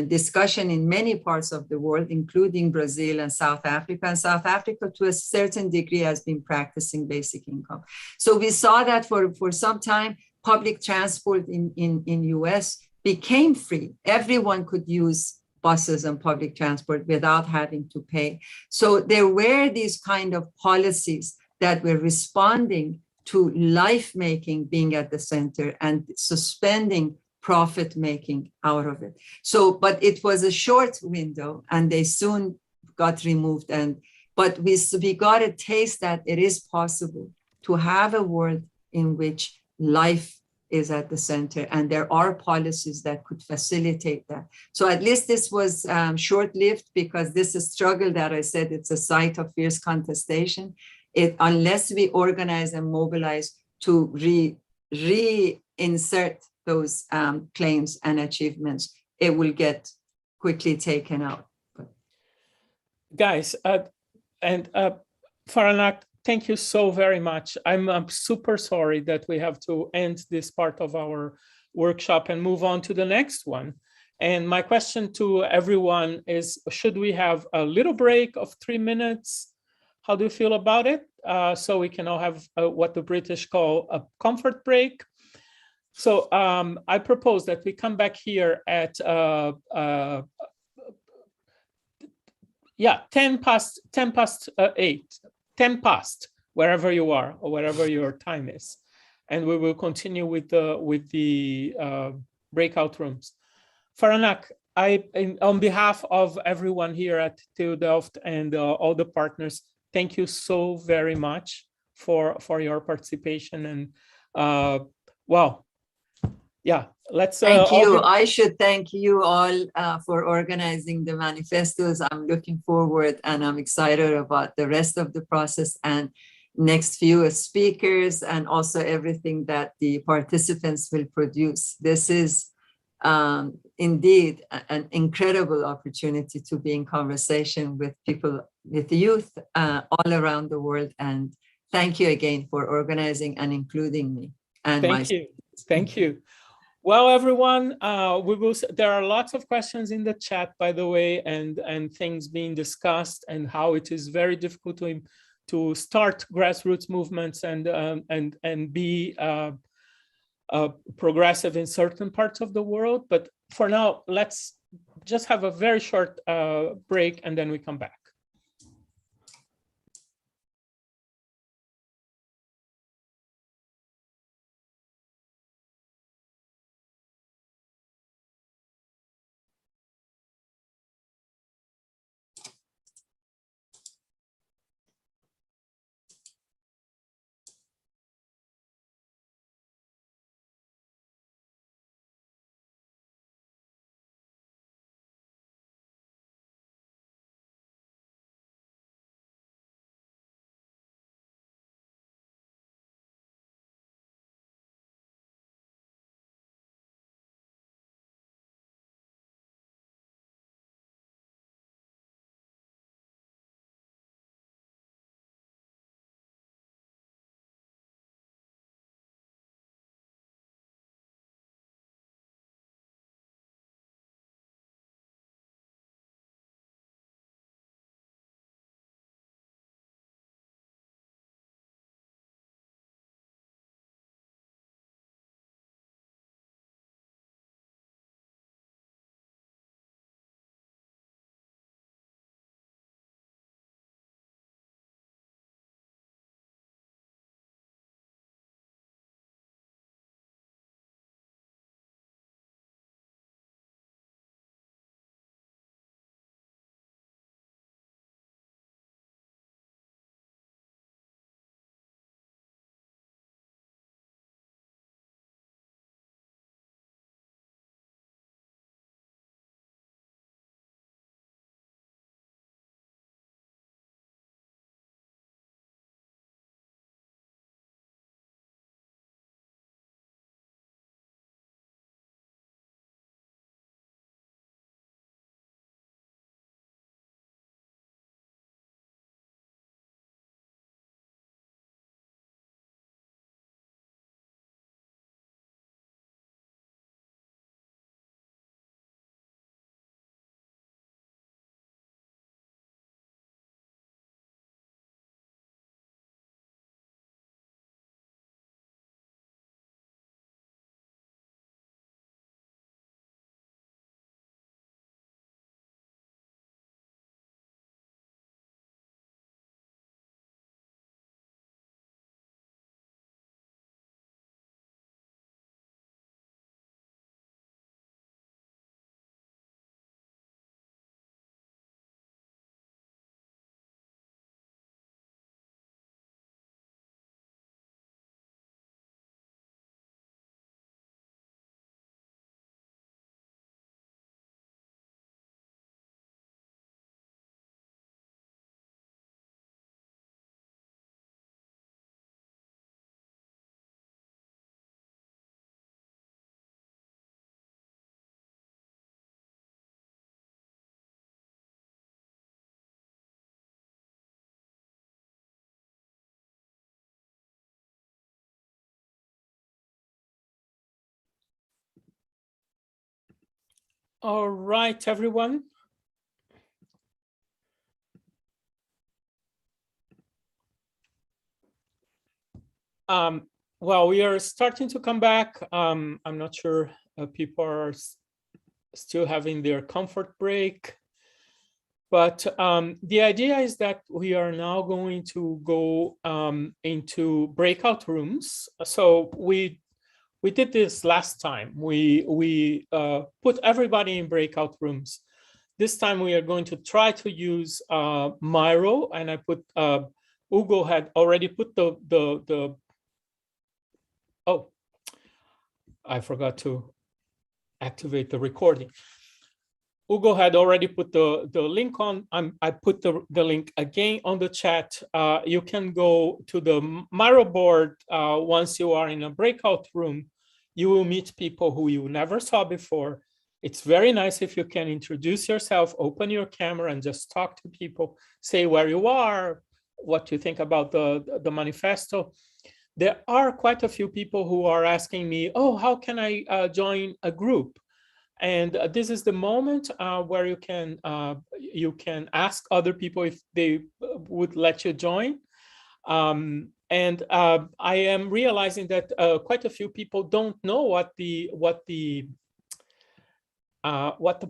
discussion in many parts of the world, including Brazil and South Africa. And South Africa, to a certain degree, has been practicing basic income. So we saw that for some time, public transport in US became free. Everyone could use buses and public transport without having to pay. So there were these kind of policies that were responding to life making being at the center and suspending profit making out of it. So, but it was a short window and they soon got removed. But we got a taste that it is possible to have a world in which life is at the center, and there are policies that could facilitate that. So at least this was short-lived, because this is struggle that I said, it's a site of fierce contestation. Unless we organize and mobilize to reinsert those claims and achievements, it will get quickly taken out. Guys, Faranak, thank you so very much. I'm super sorry that we have to end this part of our workshop and move on to the next one. And my question to everyone is, should we have a little break of 3 minutes? How do you feel about it? So we can all have what the British call a comfort break. So I propose that we come back here at 10 past, wherever you are or wherever your time is, and we will continue with the breakout rooms. Faranak, on behalf of everyone here at TU Delft and all the partners, thank you so very much for your participation. And wow, Yeah, let's thank you. I should thank you all for organizing the manifestos. I'm looking forward and I'm excited about the rest of the process and next few speakers and also everything that the participants will produce. This is indeed an incredible opportunity to be in conversation with people, with youth all around the world. And thank you again for organizing and including me. And Thank you. Well, everyone, there are lots of questions in the chat, by the way, and things being discussed, and how it is very difficult to start grassroots movements and be progressive in certain parts of the world. But for now, let's just have a very short break, and then we come back. All right, everyone. Well, we are starting to come back. I'm not sure people are still having their comfort break. But the idea is that we are now going to go into breakout rooms. So we did this last time. We put everybody in breakout rooms. This time we are going to try to use Miro, and I put Ugo had already put I forgot to activate the recording. Hugo had already put the link on. I put the link again on the chat. You can go to the Miro board once you are in a breakout room. You will meet people who you never saw before. It's very nice if you can introduce yourself, open your camera and just talk to people, say where you are, what you think about the manifesto. There are quite a few people who are asking me, oh, how can I join a group? And this is the moment where you can ask other people if they would let you join. And I am realizing that quite a few people don't know what the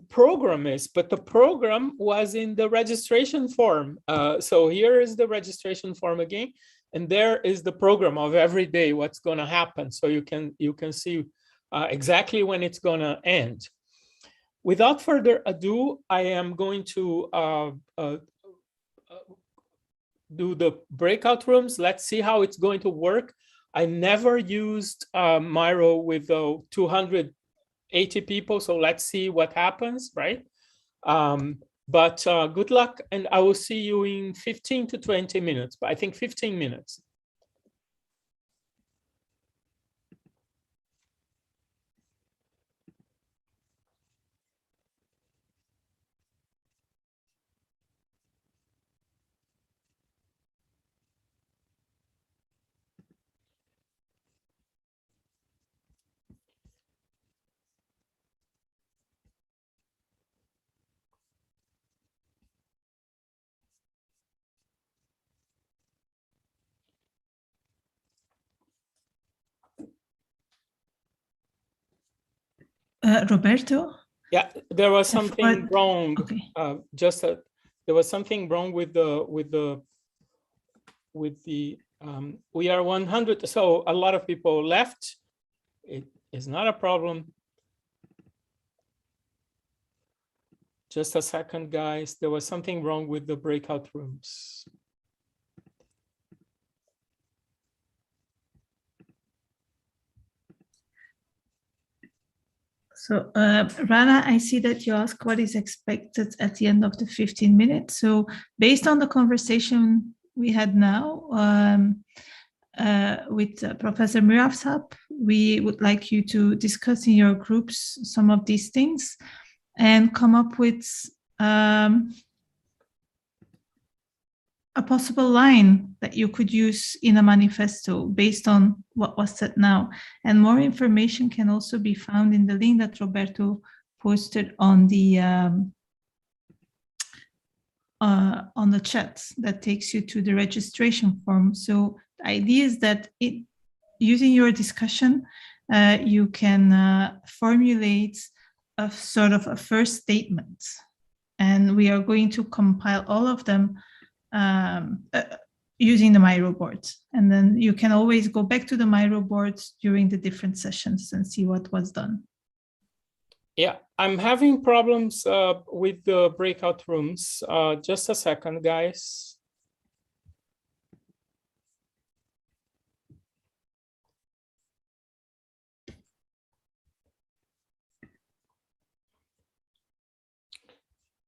program is, but the program was in the registration form. So here is the registration form again, and there is the program of every day, what's going to happen. So you can see exactly when it's going to end. Without further ado, I am going to do the breakout rooms. Let's see how it's going to work. I never used Miro with 280 people, so let's see what happens, right? But good luck, and I will see you in 15 to 20 minutes, but I think 15 minutes. Roberto? Yeah, there was something wrong. Okay. There was something wrong with the we are 100. So a lot of people left. It is not a problem. Just a second, guys. There was something wrong with the breakout rooms. So Rana, I see that you ask what is expected at the end of the 15 minutes. So based on the conversation we had now with Professor Miraftab, we would like you to discuss in your groups some of these things and come up with a possible line that you could use in a manifesto based on what was said now. And more information can also be found in the link that Roberto posted on the chat that takes you to the registration form. So the idea is that using your discussion, you can formulate a sort of a first statement. And we are going to compile all of them using the Miro board. And then you can always go back to the Miro board during the different sessions and see what was done. Yeah, I'm having problems with the breakout rooms. Just a second, guys.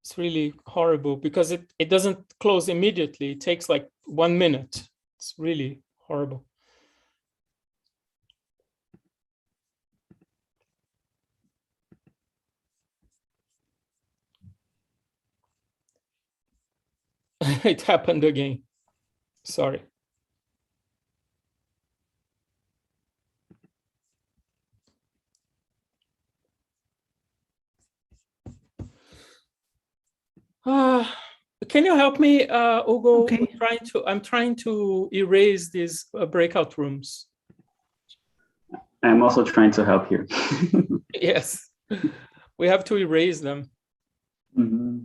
It's really horrible because it doesn't close immediately. It takes like 1 minute. It's really horrible. It happened again. Sorry. Can you help me, Hugo? Okay. I'm trying to erase these breakout rooms. I'm also trying to help here. Yes, we have to erase them. Mm-hmm.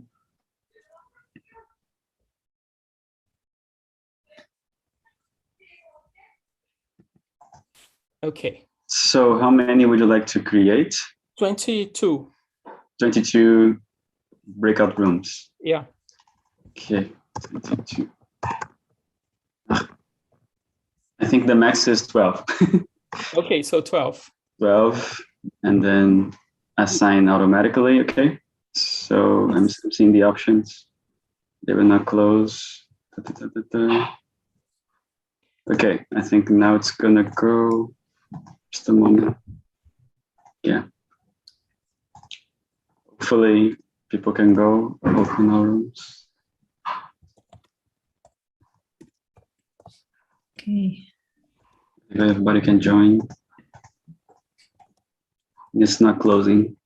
Okay. So how many would you like to create? 22. 22 breakout rooms. Yeah. Okay, 22. I think the max is 12. Okay, so 12. 12, and then assign automatically. Okay. So I'm seeing the options. They will not close. Okay, I think now it's gonna go. Just a moment. Yeah. Hopefully people can go open our rooms. Okay. Everybody can join. It's not closing.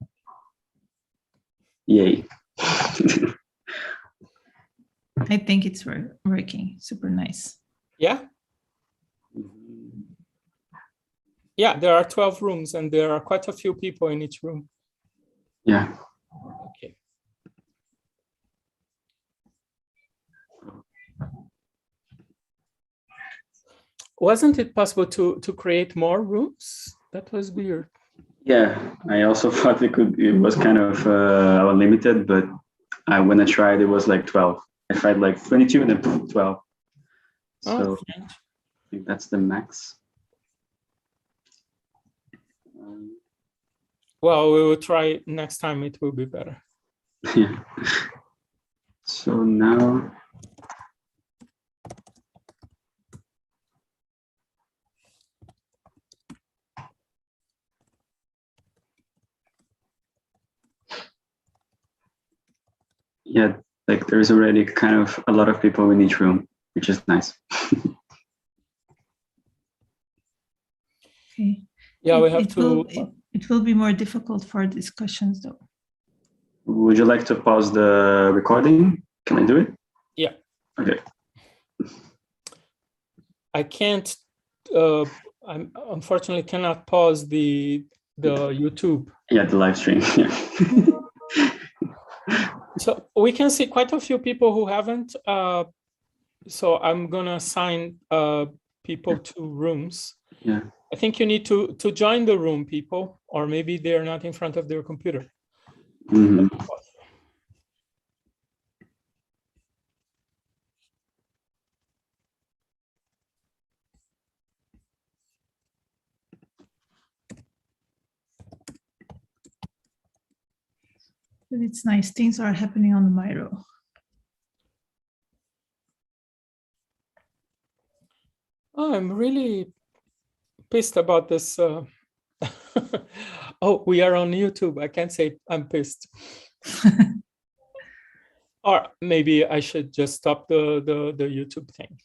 Yay. I think it's working. Super nice. Yeah. Yeah, there are 12 rooms and there are quite a few people in each room. Yeah. Okay. Wasn't it possible to create more rooms? That was weird. Yeah, I also thought it was kind of limited, but when I tried, it was like 12. I tried like 22 and then 12. So I think that's the max. Well, we will try next time. It will be better. Yeah. So now. Yeah, like there's already kind of a lot of people in each room, which is nice. Okay. Yeah, we have to. It will be more difficult for discussions, though. Would you like to pause the recording? Can I do it? Yeah. Okay. I can't. I unfortunately cannot pause the YouTube. Yeah, the live stream. Yeah. So we can see quite a few people who haven't. So I'm gonna assign people to rooms. Yeah. I think you need to join the room, people, or maybe they're not in front of their computer. Mm-hmm. But it's nice. Things are happening on the Miro. Oh, I'm really pissed about this. Oh, we are on YouTube. I can't say I'm pissed. Or maybe I should just stop the YouTube thing.